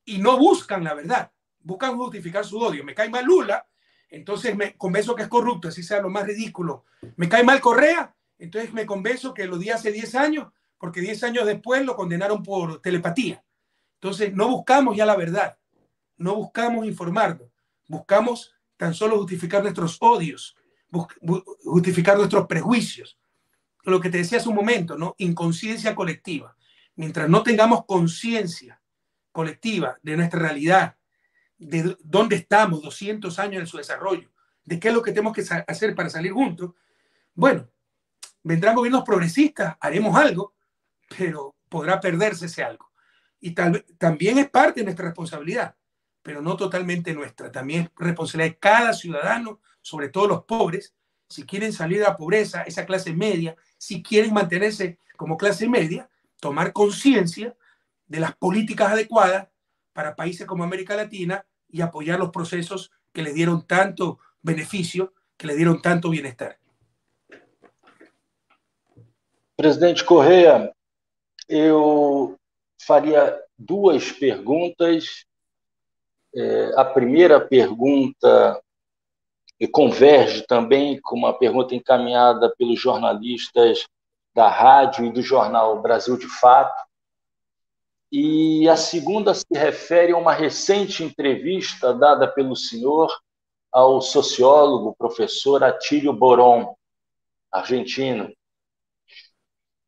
Y no buscan la verdad. Buscan justificar su odio. Me cae mal Lula, entonces me convenzo que es corrupto, así sea lo más ridículo. Me cae mal Correa, entonces me convenzo que lo di hace 10 años, porque 10 años después lo condenaron por telepatía. Entonces no buscamos ya la verdad, no buscamos informarnos, buscamos tan solo justificar nuestros odios, justificar nuestros prejuicios. Lo que te decía hace un momento, ¿no? Inconsciencia colectiva. Mientras no tengamos conciencia colectiva de nuestra realidad, de dónde estamos 200 años en su desarrollo, de qué es lo que tenemos que hacer para salir juntos, bueno, vendrán gobiernos progresistas, haremos algo, pero podrá perderse ese algo. Y también es parte de nuestra responsabilidad, pero no totalmente nuestra. También es responsabilidad de cada ciudadano, sobre todo los pobres, si quieren salir de la pobreza, esa clase media, si quieren mantenerse como clase media, tomar conciencia de las políticas adecuadas para países como América Latina y apoyar los procesos que les dieron tanto beneficio, que les dieron tanto bienestar. Presidente Correa, eu faria duas perguntas. A primeira pergunta converge também com uma pergunta encaminhada pelos jornalistas da rádio e do jornal Brasil de Fato. E a segunda se refere a uma recente entrevista dada pelo senhor ao sociólogo, professor Atílio Boron, argentino.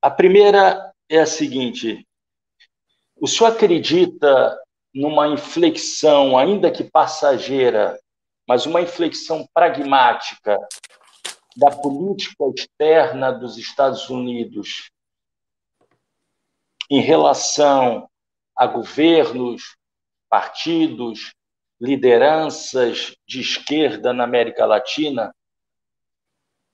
A primeira é a seguinte: o senhor acredita numa inflexão, ainda que passageira, mas uma inflexão pragmática da política externa dos Estados Unidos em relação a governos, partidos, lideranças de esquerda na América Latina?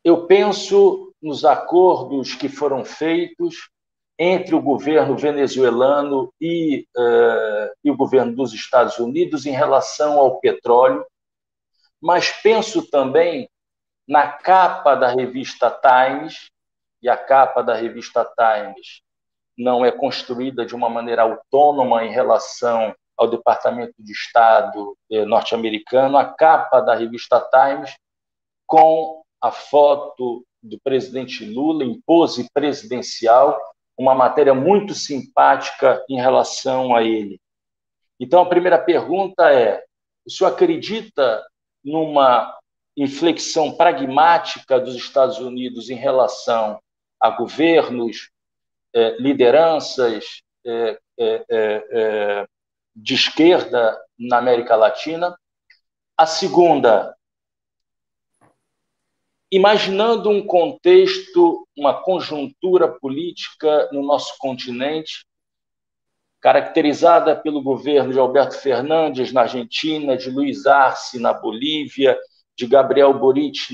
Eu penso nos acordos que foram feitos entre o governo venezuelano e o governo dos Estados Unidos em relação ao petróleo, mas penso também na capa da revista Times, e a capa da revista Times não é construída de uma maneira autônoma em relação ao Departamento de Estado norte-americano, a capa da revista Times com a foto do presidente Lula em pose presidencial, uma matéria muito simpática em relação a ele. Então, a primeira pergunta é: o senhor acredita numa inflexão pragmática dos Estados Unidos em relação a governos, lideranças de esquerda na América Latina? A segunda: imaginando um contexto, uma conjuntura política no nosso continente, caracterizada pelo governo de Alberto Fernandes na Argentina, de Luiz Arce na Bolívia, de Gabriel Boric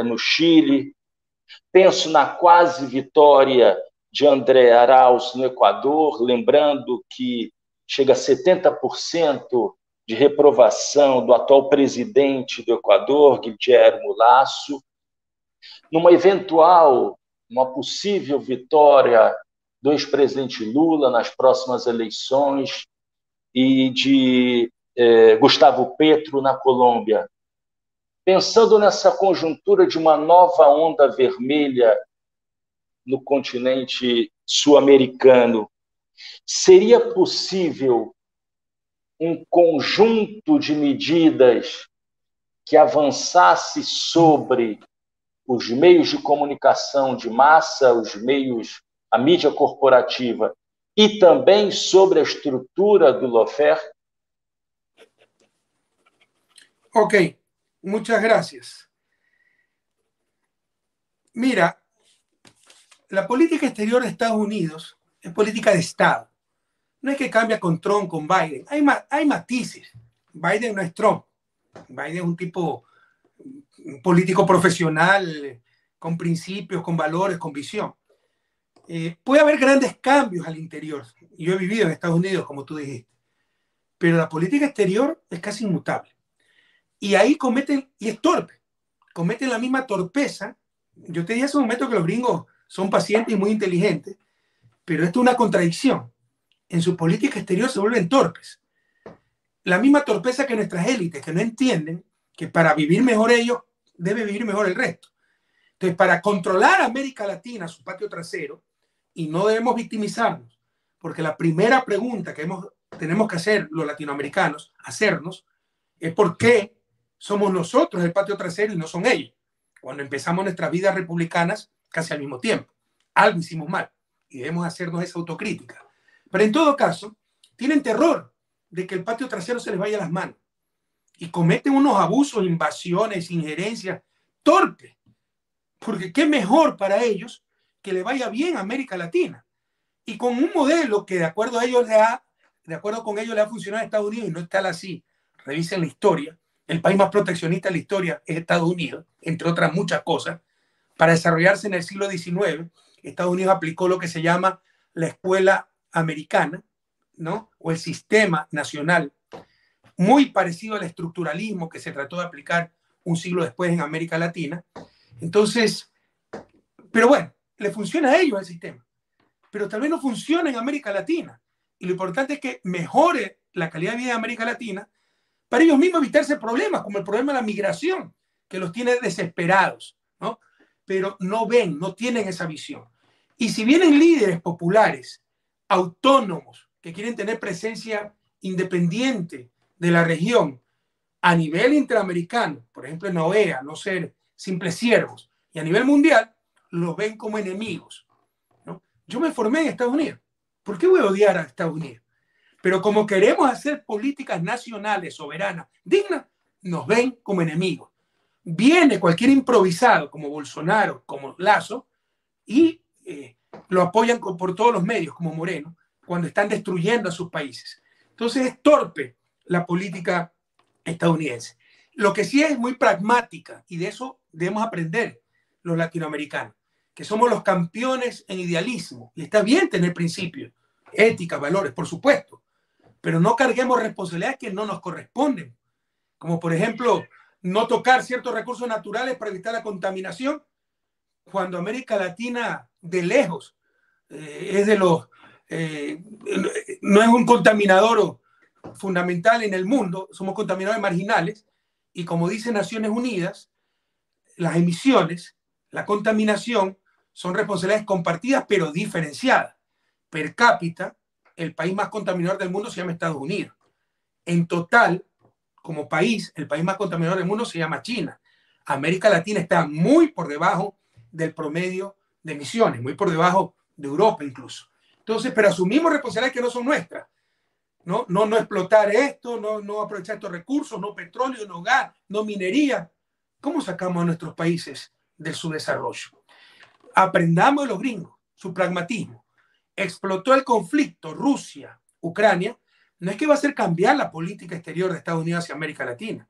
no Chile. Penso na quase vitória de André Arauz no Equador, lembrando que chega a 70% de reprovação do atual presidente do Equador, Guillermo Lasso. Uma possível vitória do ex-presidente Lula nas próximas eleições e de Gustavo Petro na Colômbia. Pensando nessa conjuntura de uma nova onda vermelha no continente sul-americano, seria possível um conjunto de medidas que avançasse sobre os meios de comunicação de massa, a mídia corporativa, e também sobre a estrutura do Lofer? Ok, muchas gracias. Mira, la política exterior de Estados Unidos es política de Estado. No es que cambia con Trump, con Biden. Hay matices. Biden no es Trump. Biden es un tipo político profesional, con principios, con valores, con visión. Puede haber grandes cambios al interior. Yo he vivido en Estados Unidos, como tú dijiste. Pero la política exterior es casi inmutable. Y ahí y es torpe, cometen la misma torpeza. Yo te dije hace un momento que los gringos son pacientes y muy inteligentes, pero esto es una contradicción. En su política exterior se vuelven torpes. La misma torpeza que nuestras élites, que no entienden que para vivir mejor ellos, debe vivir mejor el resto. Entonces, para controlar a América Latina, su patio trasero, y no debemos victimizarnos, porque la primera pregunta que tenemos que hacer los latinoamericanos, es por qué somos nosotros el patio trasero y no son ellos. Cuando empezamos nuestras vidas republicanas casi al mismo tiempo. Algo hicimos mal y debemos hacernos esa autocrítica. Pero en todo caso, tienen terror de que el patio trasero se les vaya a las manos y cometen unos abusos, invasiones, injerencias torpes. Porque qué mejor para ellos que le vaya bien a América Latina. Y con un modelo que de acuerdo con ellos le ha funcionado a Estados Unidos y no está así. Revisen la historia. El país más proteccionista de la historia es Estados Unidos, entre otras muchas cosas. Para desarrollarse en el siglo XIX, Estados Unidos aplicó lo que se llama la escuela americana, ¿no? O el sistema nacional, muy parecido al estructuralismo que se trató de aplicar un siglo después en América Latina. Entonces, pero bueno, le funciona a ellos el sistema, pero tal vez no funciona en América Latina. Y lo importante es que mejore la calidad de vida de América Latina para ellos mismos evitarse problemas, como el problema de la migración, que los tiene desesperados, ¿no? Pero no ven, no tienen esa visión. Y si vienen líderes populares, autónomos, que quieren tener presencia independiente de la región a nivel interamericano, por ejemplo en la OEA, no ser simples siervos, y a nivel mundial, los ven como enemigos, ¿no? Yo me formé en Estados Unidos. ¿Por qué voy a odiar a Estados Unidos? Pero como queremos hacer políticas nacionales, soberanas, dignas, nos ven como enemigos. Viene cualquier improvisado como Bolsonaro, como Lazo, y lo apoyan por todos los medios, como Moreno, cuando están destruyendo a sus países. Entonces es torpe la política estadounidense. Lo que sí es muy pragmática, y de eso debemos aprender los latinoamericanos, que somos los campeones en idealismo, y está bien tener principios, ética, valores, por supuesto, pero no carguemos responsabilidades que no nos corresponden, como por ejemplo no tocar ciertos recursos naturales para evitar la contaminación, cuando América Latina de lejos es de los no es un contaminador fundamental en el mundo, somos contaminadores marginales, y como dice Naciones Unidas, las emisiones, la contaminación son responsabilidades compartidas pero diferenciadas. Per cápita, el país más contaminador del mundo se llama Estados Unidos. En total, como país, el país más contaminador del mundo se llama China. América Latina está muy por debajo del promedio de emisiones, muy por debajo de Europa incluso. Entonces, pero asumimos responsabilidades que no son nuestras. No explotar esto, no aprovechar estos recursos, no petróleo, no gas, no minería. ¿Cómo sacamos a nuestros países de su desarrollo? Aprendamos de los gringos, su pragmatismo. Explotó el conflicto Rusia-Ucrania, no es que va a hacer cambiar la política exterior de Estados Unidos hacia América Latina,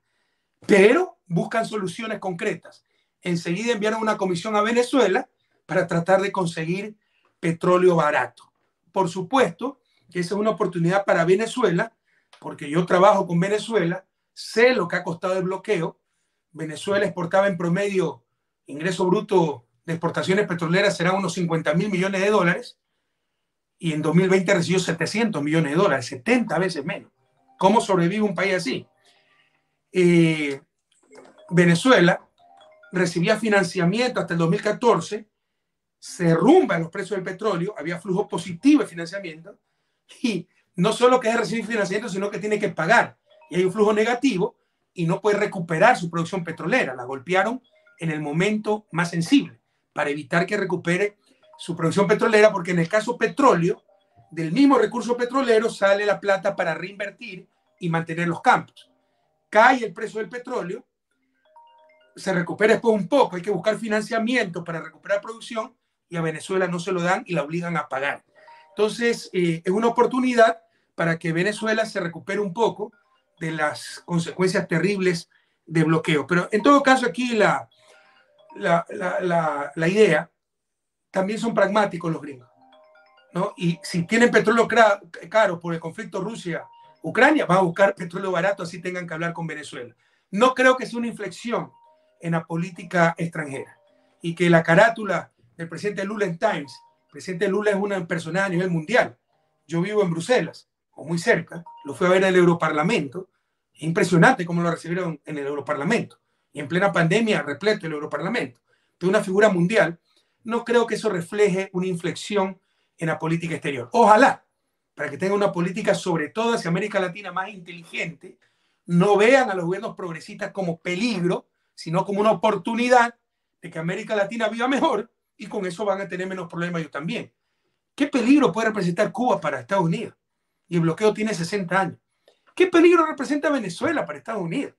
pero buscan soluciones concretas. Enseguida enviaron una comisión a Venezuela para tratar de conseguir petróleo barato. Por supuesto que esa es una oportunidad para Venezuela, porque yo trabajo con Venezuela, sé lo que ha costado el bloqueo. Venezuela exportaba en promedio, ingreso bruto de exportaciones petroleras serán unos 50.000 millones de dólares, y en 2020 recibió 700 millones de dólares, 70 veces menos. ¿Cómo sobrevive un país así? Venezuela recibía financiamiento hasta el 2014, se derrumban los precios del petróleo, había flujo positivo de financiamiento, y no solo que es recibir financiamiento, sino que tiene que pagar, y hay un flujo negativo y no puede recuperar su producción petrolera. La golpearon en el momento más sensible para evitar que recupere su producción petrolera, porque en el caso petróleo, del mismo recurso petrolero sale la plata para reinvertir y mantener los campos. Cae el precio del petróleo, se recupera después un poco, hay que buscar financiamiento para recuperar producción, y a Venezuela no se lo dan y la obligan a pagar. Entonces, es una oportunidad para que Venezuela se recupere un poco de las consecuencias terribles de bloqueo. Pero en todo caso, aquí la idea, también son pragmáticos los gringos, ¿no? Y si tienen petróleo caro por el conflicto Rusia-Ucrania, van a buscar petróleo barato, así tengan que hablar con Venezuela. No creo que sea una inflexión en la política extranjera, y que la carátula del presidente Lula en Times, el presidente Lula es una persona a nivel mundial. Yo vivo en Bruselas, o muy cerca, lo fui a ver en el Europarlamento. Es impresionante cómo lo recibieron en el Europarlamento, y en plena pandemia repleto el Europarlamento. De una figura mundial. No creo que eso refleje una inflexión en la política exterior. Ojalá, para que tenga una política sobre todo hacia América Latina más inteligente, no vean a los gobiernos progresistas como peligro, sino como una oportunidad de que América Latina viva mejor y con eso van a tener menos problemas ellos también. ¿Qué peligro puede representar Cuba para Estados Unidos? Y el bloqueo tiene 60 años. ¿Qué peligro representa Venezuela para Estados Unidos?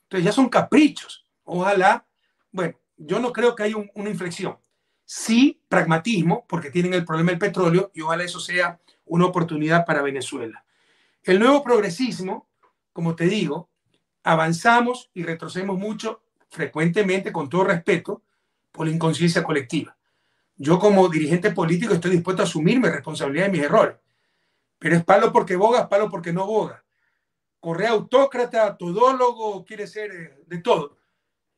Entonces ya son caprichos. Ojalá, bueno, yo no creo que haya una inflexión. Sí, pragmatismo, porque tienen el problema del petróleo y ojalá eso sea una oportunidad para Venezuela. El nuevo progresismo, como te digo, avanzamos y retrocedemos mucho frecuentemente, con todo respeto, por la inconsciencia colectiva. Yo como dirigente político estoy dispuesto a asumir mi responsabilidad de mis errores, pero es palo porque boga, palo porque no boga. Correa autócrata, todólogo, quiere ser de todo.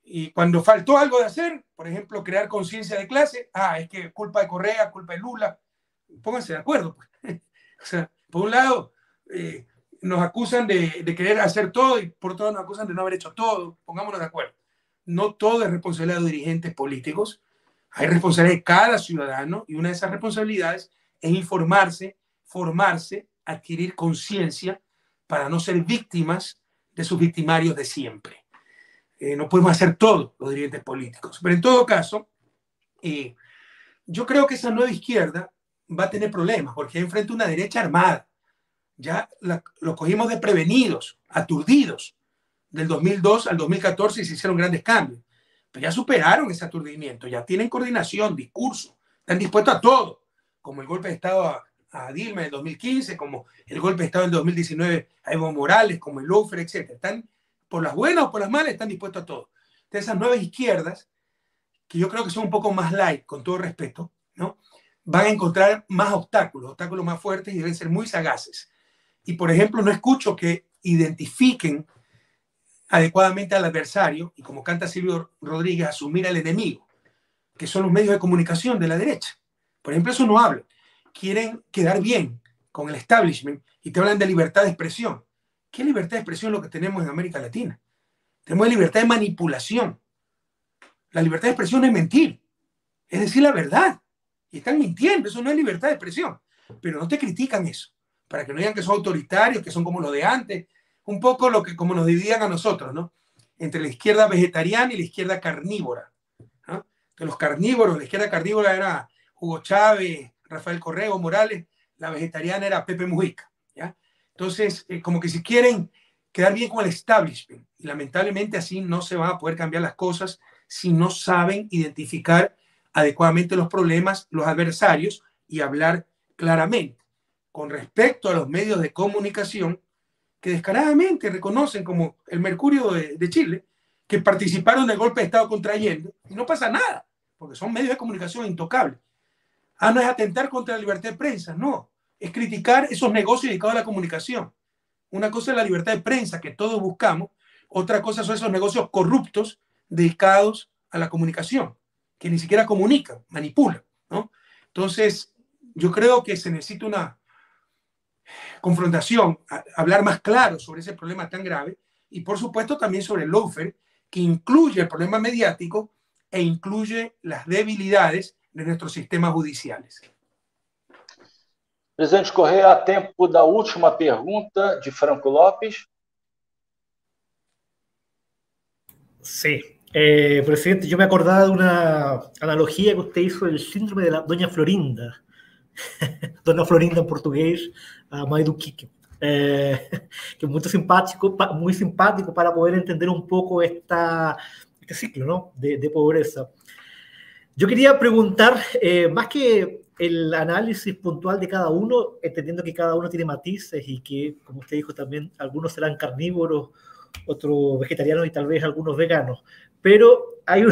Y cuando faltó algo de hacer, por ejemplo, crear conciencia de clase, es que culpa de Correa, culpa de Lula, pónganse de acuerdo. Pues. O sea, por un lado, nos acusan de querer hacer todo y por otro lado nos acusan de no haber hecho todo. Pongámonos de acuerdo. No todo es responsabilidad de dirigentes políticos. Hay responsabilidad de cada ciudadano y una de esas responsabilidades es informarse, formarse, adquirir conciencia para no ser víctimas de sus victimarios de siempre. No podemos hacer todo los dirigentes políticos. Pero en todo caso, yo creo que esa nueva izquierda va a tener problemas porque enfrenta una derecha armada. Ya lo cogimos desprevenidos, aturdidos. Del 2002 al 2014 se hicieron grandes cambios. Pero ya superaron ese aturdimiento, ya tienen coordinación, discurso, están dispuestos a todo, como el golpe de Estado a Dilma en el 2015, como el golpe de Estado en el 2019 a Evo Morales, como el lawfare, etc. Están, por las buenas o por las malas, están dispuestos a todo. Entonces, esas nuevas izquierdas, que yo creo que son un poco más light, con todo respeto, ¿no? Van a encontrar más obstáculos más fuertes y deben ser muy sagaces. Y, por ejemplo, no escucho que identifiquen adecuadamente al adversario y, como canta Silvio Rodríguez, asumir al enemigo, que son los medios de comunicación de la derecha. Por ejemplo, eso no hablan. Quieren quedar bien con el establishment y te hablan de libertad de expresión. ¿Qué libertad de expresión es lo que tenemos en América Latina? Tenemos libertad de manipulación. La libertad de expresión es mentir, es decir la verdad. Y están mintiendo, eso no es libertad de expresión. Pero no te critican eso, para que no digan que son autoritarios, que son como los de antes, un poco lo que como nos dividían a nosotros, ¿no? Entre la izquierda vegetariana y la izquierda carnívora, ¿no? Entonces, los carnívoros, la izquierda carnívora era Hugo Chávez, Rafael Correa, Evo Morales, la vegetariana era Pepe Mujica, ¿ya? Entonces, como que si quieren quedar bien con el establishment, y lamentablemente así no se van a poder cambiar las cosas si no saben identificar adecuadamente los problemas, los adversarios y hablar claramente. Con respecto a los medios de comunicación, que descaradamente reconocen como el Mercurio de Chile, que participaron del golpe de Estado contra Allende, y no pasa nada, porque son medios de comunicación intocables. No es atentar contra la libertad de prensa, no, es criticar esos negocios dedicados a la comunicación. Una cosa es la libertad de prensa que todos buscamos, otra cosa son esos negocios corruptos dedicados a la comunicación, que ni siquiera comunican, manipulan, ¿no? Entonces, yo creo que se necesita una confrontación, hablar más claro sobre ese problema tan grave y, por supuesto, también sobre el lawfare, que incluye el problema mediático e incluye las debilidades de nuestros sistemas judiciales. Presidente Correa, há tempo da última pergunta de Franco Lopes. Sí. Presidente, yo me acordaba de una analogía que usted hizo del síndrome de la Doña Florinda. Dona Florinda en portugués, Mãe do Quique. Que es muy simpático para poder entender un poco este ciclo, ¿no? de pobreza. Yo quería preguntar, más que el análisis puntual de cada uno, entendiendo que cada uno tiene matices y que, como usted dijo también, algunos serán carnívoros, otros vegetarianos y tal vez algunos veganos, pero hay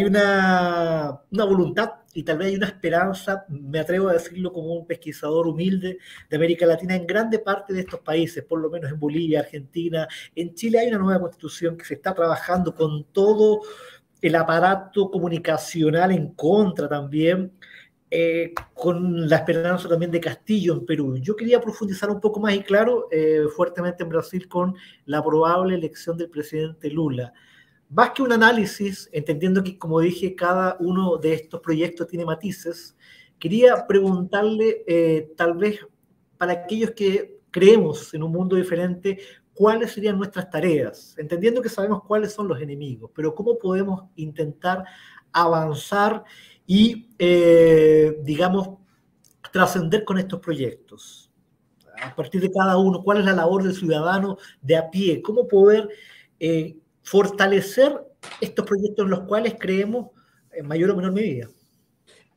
una voluntad y tal vez hay una esperanza, me atrevo a decirlo como un pesquisador humilde de América Latina, en grande parte de estos países, por lo menos en Bolivia, Argentina, en Chile hay una nueva constitución que se está trabajando con todo el aparato comunicacional en contra también, con la esperanza también de Castillo en Perú. Yo quería profundizar un poco más y claro, fuertemente en Brasil con la probable elección del presidente Lula. Más que un análisis, entendiendo que, como dije, cada uno de estos proyectos tiene matices, quería preguntarle, tal vez para aquellos que creemos en un mundo diferente, cuáles serían nuestras tareas, entendiendo que sabemos cuáles son los enemigos, pero cómo podemos intentar avanzar y, digamos, trascender con estos proyectos. A partir de cada uno, cuál es la labor del ciudadano de a pie, cómo poder fortalecer estos proyectos en los cuales creemos en mayor o menor medida.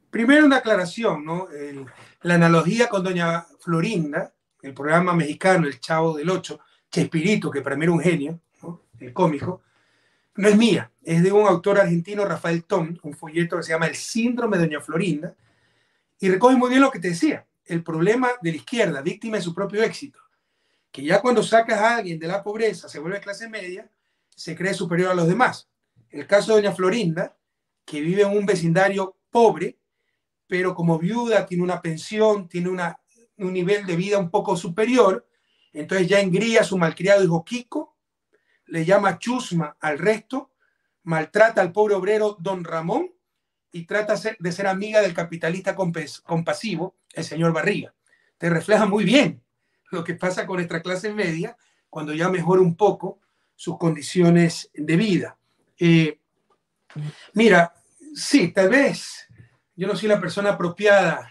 Primero una aclaración, ¿no? La analogía con doña Florinda, el programa mexicano El Chavo del Ocho, Chespirito, que para mí era un genio, ¿no? El cómico, no es mía, es de un autor argentino, Rafael Tom, un folleto que se llama El Síndrome de doña Florinda, y recoge muy bien lo que te decía, el problema de la izquierda, víctima de su propio éxito, que ya cuando sacas a alguien de la pobreza, se vuelve clase media, se cree superior a los demás. El caso de doña Florinda, que vive en un vecindario pobre, pero como viuda tiene una pensión, tiene un nivel de vida un poco superior, entonces ya engría a su malcriado hijo Kiko, le llama chusma al resto, maltrata al pobre obrero don Ramón y trata de ser amiga del capitalista compasivo, el señor Barriga. Te refleja muy bien lo que pasa con nuestra clase media cuando ya mejora un poco sus condiciones de vida. Mira, sí, tal vez yo no soy la persona apropiada,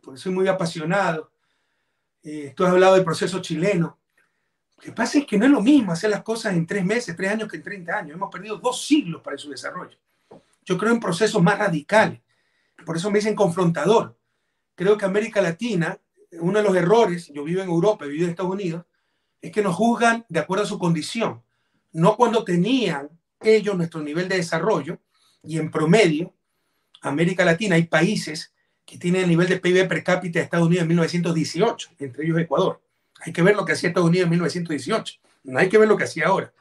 porque soy muy apasionado. Tú has hablado del proceso chileno. Lo que pasa es que no es lo mismo hacer las cosas en 3 meses, 3 años que en 30 años. Hemos perdido 2 siglos para su desarrollo. Yo creo en procesos más radicales. Por eso me dicen confrontador. Creo que América Latina, uno de los errores, yo vivo en Europa, vivo en Estados Unidos, es que nos juzgan de acuerdo a su condición. No cuando tenían ellos nuestro nivel de desarrollo, y en promedio, América Latina hay países que tienen el nivel de PIB per cápita de Estados Unidos en 1918, entre ellos Ecuador. Hay que ver lo que hacía Estados Unidos en 1918, no hay que ver lo que hacía ahora.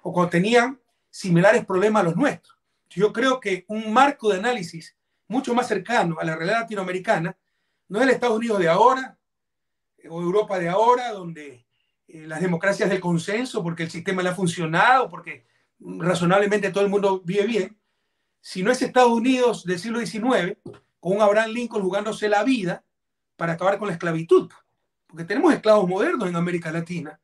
O cuando tenían similares problemas a los nuestros. Yo creo que un marco de análisis mucho más cercano a la realidad latinoamericana no es el Estados Unidos de ahora o Europa de ahora, donde las democracias del consenso, porque el sistema le ha funcionado, porque razonablemente todo el mundo vive bien, sino es Estados Unidos del siglo XIX, con un Abraham Lincoln jugándose la vida para acabar con la esclavitud. Porque tenemos esclavos modernos en América Latina.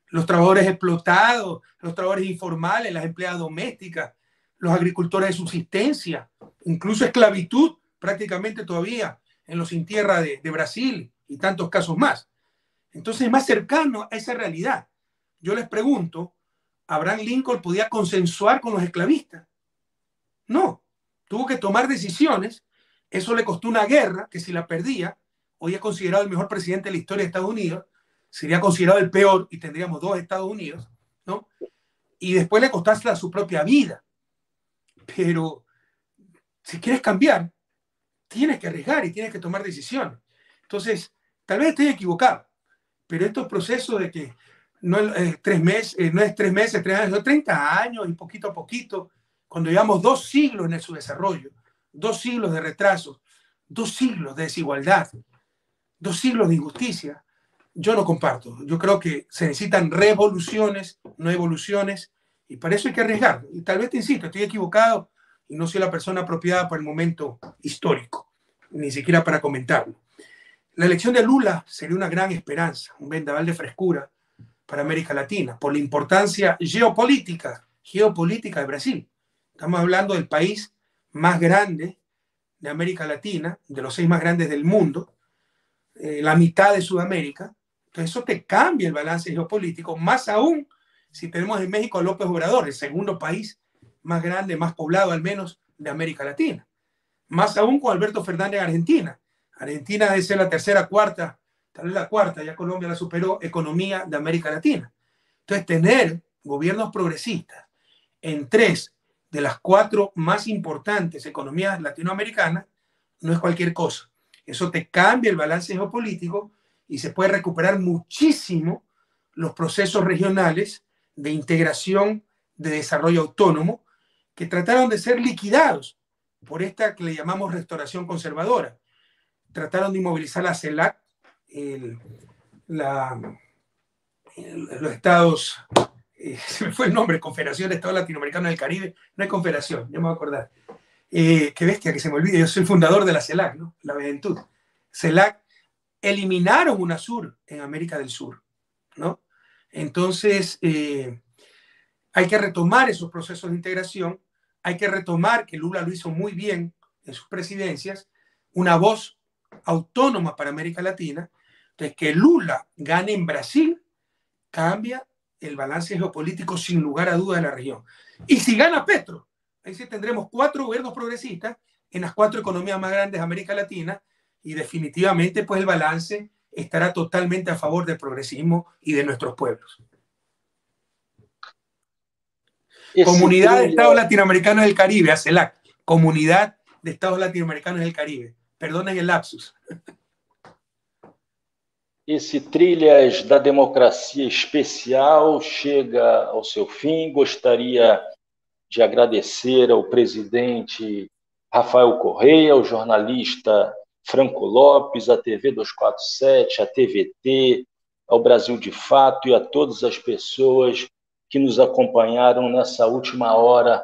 Los trabajadores explotados, los trabajadores informales, las empleadas domésticas, los agricultores de subsistencia, incluso esclavitud prácticamente todavía en los sin tierra de Brasil y tantos casos más. Entonces es más cercano a esa realidad. Yo les pregunto, ¿Abraham Lincoln podía consensuar con los esclavistas? No, tuvo que tomar decisiones. Eso le costó una guerra que si la perdía, hoy es considerado el mejor presidente de la historia de Estados Unidos, sería considerado el peor y tendríamos 2 Estados Unidos, ¿no? Y después le costó hasta su propia vida. Pero si quieres cambiar, tienes que arriesgar y tienes que tomar decisiones. Entonces, tal vez estoy equivocado, pero estos procesos de que no es 3 meses, no es 3 meses, 3 años, no 30 años y poquito a poquito, cuando llevamos 2 siglos en su desarrollo, 2 siglos de retraso, 2 siglos de desigualdad, 2 siglos de injusticia, yo no comparto. Yo creo que se necesitan revoluciones, no evoluciones, y para eso hay que arriesgar. Y tal vez te insisto, estoy equivocado y no soy la persona apropiada para el momento histórico, ni siquiera para comentarlo. La elección de Lula sería una gran esperanza, un vendaval de frescura para América Latina, por la importancia geopolítica de Brasil. Estamos hablando del país más grande de América Latina, de los 6 más grandes del mundo, la mitad de Sudamérica. Entonces eso te cambia el balance geopolítico, más aún si tenemos en México a López Obrador, el segundo país más grande, más poblado al menos de América Latina. Más aún con Alberto Fernández en Argentina. Argentina debe ser la tercera, cuarta, tal vez la cuarta, ya Colombia la superó, economía de América Latina. Entonces tener gobiernos progresistas en 3 de las 4 más importantes economías latinoamericanas no es cualquier cosa. Eso te cambia el balance geopolítico y se puede recuperar muchísimo los procesos regionales de integración de desarrollo autónomo que trataron de ser liquidados por esta que le llamamos restauración conservadora. Trataron de inmovilizar la CELAC, los estados, se me fue el nombre, Confederación de Estados Latinoamericanos del Caribe, no es confederación, ya me voy a acordar. Qué bestia que se me olvide, yo soy el fundador de la CELAC, ¿no? La Juventud. CELAC eliminaron UNASUR en América del Sur, ¿no? Entonces, hay que retomar esos procesos de integración, hay que retomar, que Lula lo hizo muy bien en sus presidencias, una voz autónoma para América Latina. Entonces, que Lula gane en Brasil cambia el balance geopolítico sin lugar a dudas de la región. Y si gana Petro, ahí sí tendremos 4 gobiernos progresistas en las 4 economías más grandes de América Latina y definitivamente pues el balance estará totalmente a favor del progresismo y de nuestros pueblos. Comunidad de Estados Latinoamericanos del Caribe, ACELAC, Comunidad de Estados Latinoamericanos del Caribe. Perdonen el lapsus. Esse Trilhas da Democracia Especial chega ao seu fim. Gostaria de agradecer ao presidente Rafael Correia, ao jornalista Franco Lopes, à TV 247, à TVT, ao Brasil de Fato e a todas as pessoas que nos acompanharam nessa última hora.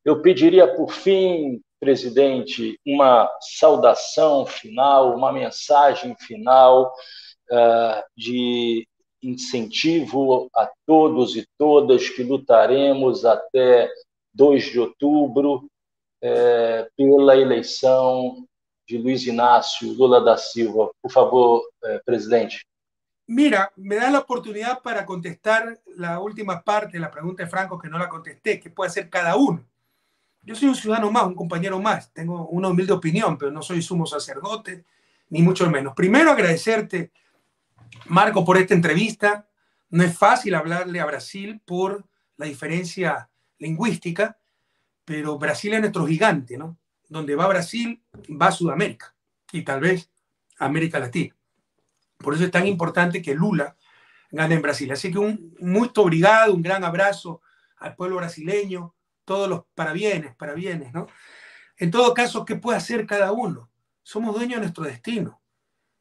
Eu pediria, por fim, presidente, uma saudação final, uma mensagem final de incentivo a todos e todas que lutaremos até 2 de outubro pela eleição de Luiz Inácio Lula da Silva. Por favor, presidente. Mira, me da la oportunidad para contestar la última parte de la pregunta de Franco que no la contesté, ¿qué puede hacer cada uno? Yo soy un ciudadano más, un compañero más, tengo una humilde opinión, pero no soy sumo sacerdote, ni mucho menos. Primero agradecerte, Marco, por esta entrevista. No es fácil hablarle a Brasil por la diferencia lingüística, pero Brasil es nuestro gigante, ¿no? Donde va Brasil, va Sudamérica y tal vez América Latina. Por eso es tan importante que Lula gane en Brasil. Así que muito obrigado, un gran abrazo al pueblo brasileño, todos los parabienes, ¿no? En todo caso, ¿qué puede hacer cada uno? Somos dueños de nuestro destino.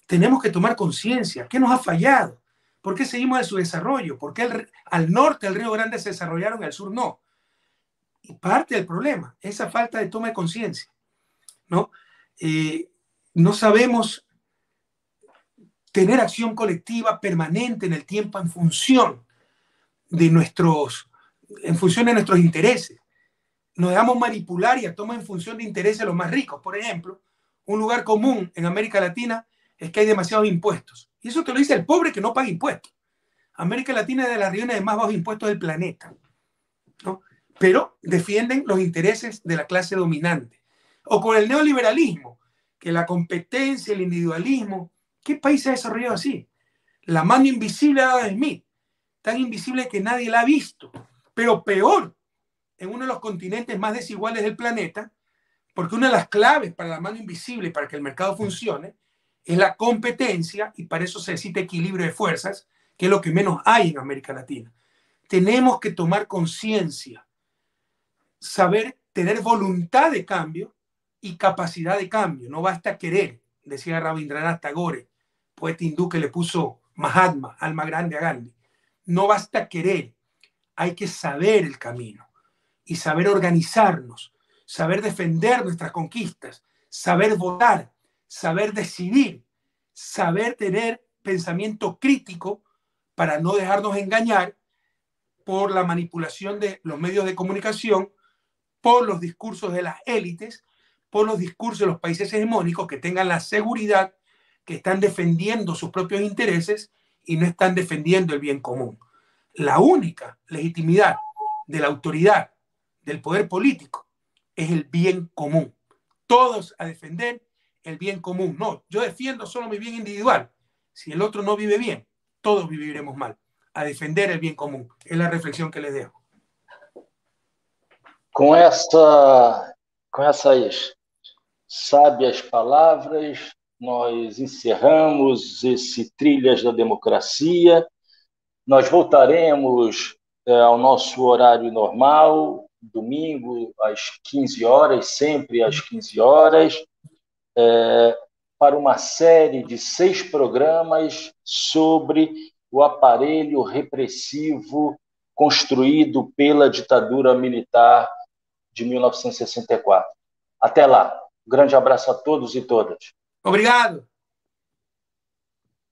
Tenemos que tomar conciencia. ¿Qué nos ha fallado? ¿Por qué seguimos en su desarrollo? ¿Por qué al norte del Río Grande se desarrollaron y al sur no? Y parte del problema, esa falta de toma de conciencia, ¿no? No sabemos tener acción colectiva permanente en el tiempo en función de nuestros intereses. Nos dejamos manipular y toma en función de intereses de los más ricos. Por ejemplo, un lugar común en América Latina es que hay demasiados impuestos. Y eso te lo dice el pobre que no paga impuestos. América Latina es de las regiones de más bajos impuestos del planeta, ¿no? Pero defienden los intereses de la clase dominante. O con el neoliberalismo, que la competencia, el individualismo. ¿Qué país se ha desarrollado así? La mano invisible de Adam Smith, tan invisible que nadie la ha visto, pero peor, en uno de los continentes más desiguales del planeta, porque una de las claves para la mano invisible, para que el mercado funcione, es la competencia, y para eso se necesita equilibrio de fuerzas, que es lo que menos hay en América Latina. Tenemos que tomar conciencia, saber tener voluntad de cambio y capacidad de cambio. No basta querer, decía Rabindranath Tagore, poeta hindú que le puso Mahatma, alma grande a Gandhi. No basta querer, hay que saber el camino y saber organizarnos, saber defender nuestras conquistas, saber votar, saber decidir, saber tener pensamiento crítico para no dejarnos engañar por la manipulación de los medios de comunicación, por los discursos de las élites, por los discursos de los países hegemónicos que tengan la seguridad que están defendiendo sus propios intereses y no están defendiendo el bien común. La única legitimidad de la autoridad, del poder político, es el bien común. Todos a defender el bien común. No, yo defiendo solo mi bien individual. Si el otro no vive bien, todos viviremos mal. A defender el bien común. Es la reflexión que les dejo. Com essas sábias palavras, nós encerramos esse Trilhas da Democracia. Nós voltaremos ao nosso horário normal, domingo, às 15 horas, sempre às 15 horas, para uma série de 6 programas sobre o aparelho repressivo construído pela ditadura militar de 1964. Até lá. Um grande abraço a todos e todas. Obrigado.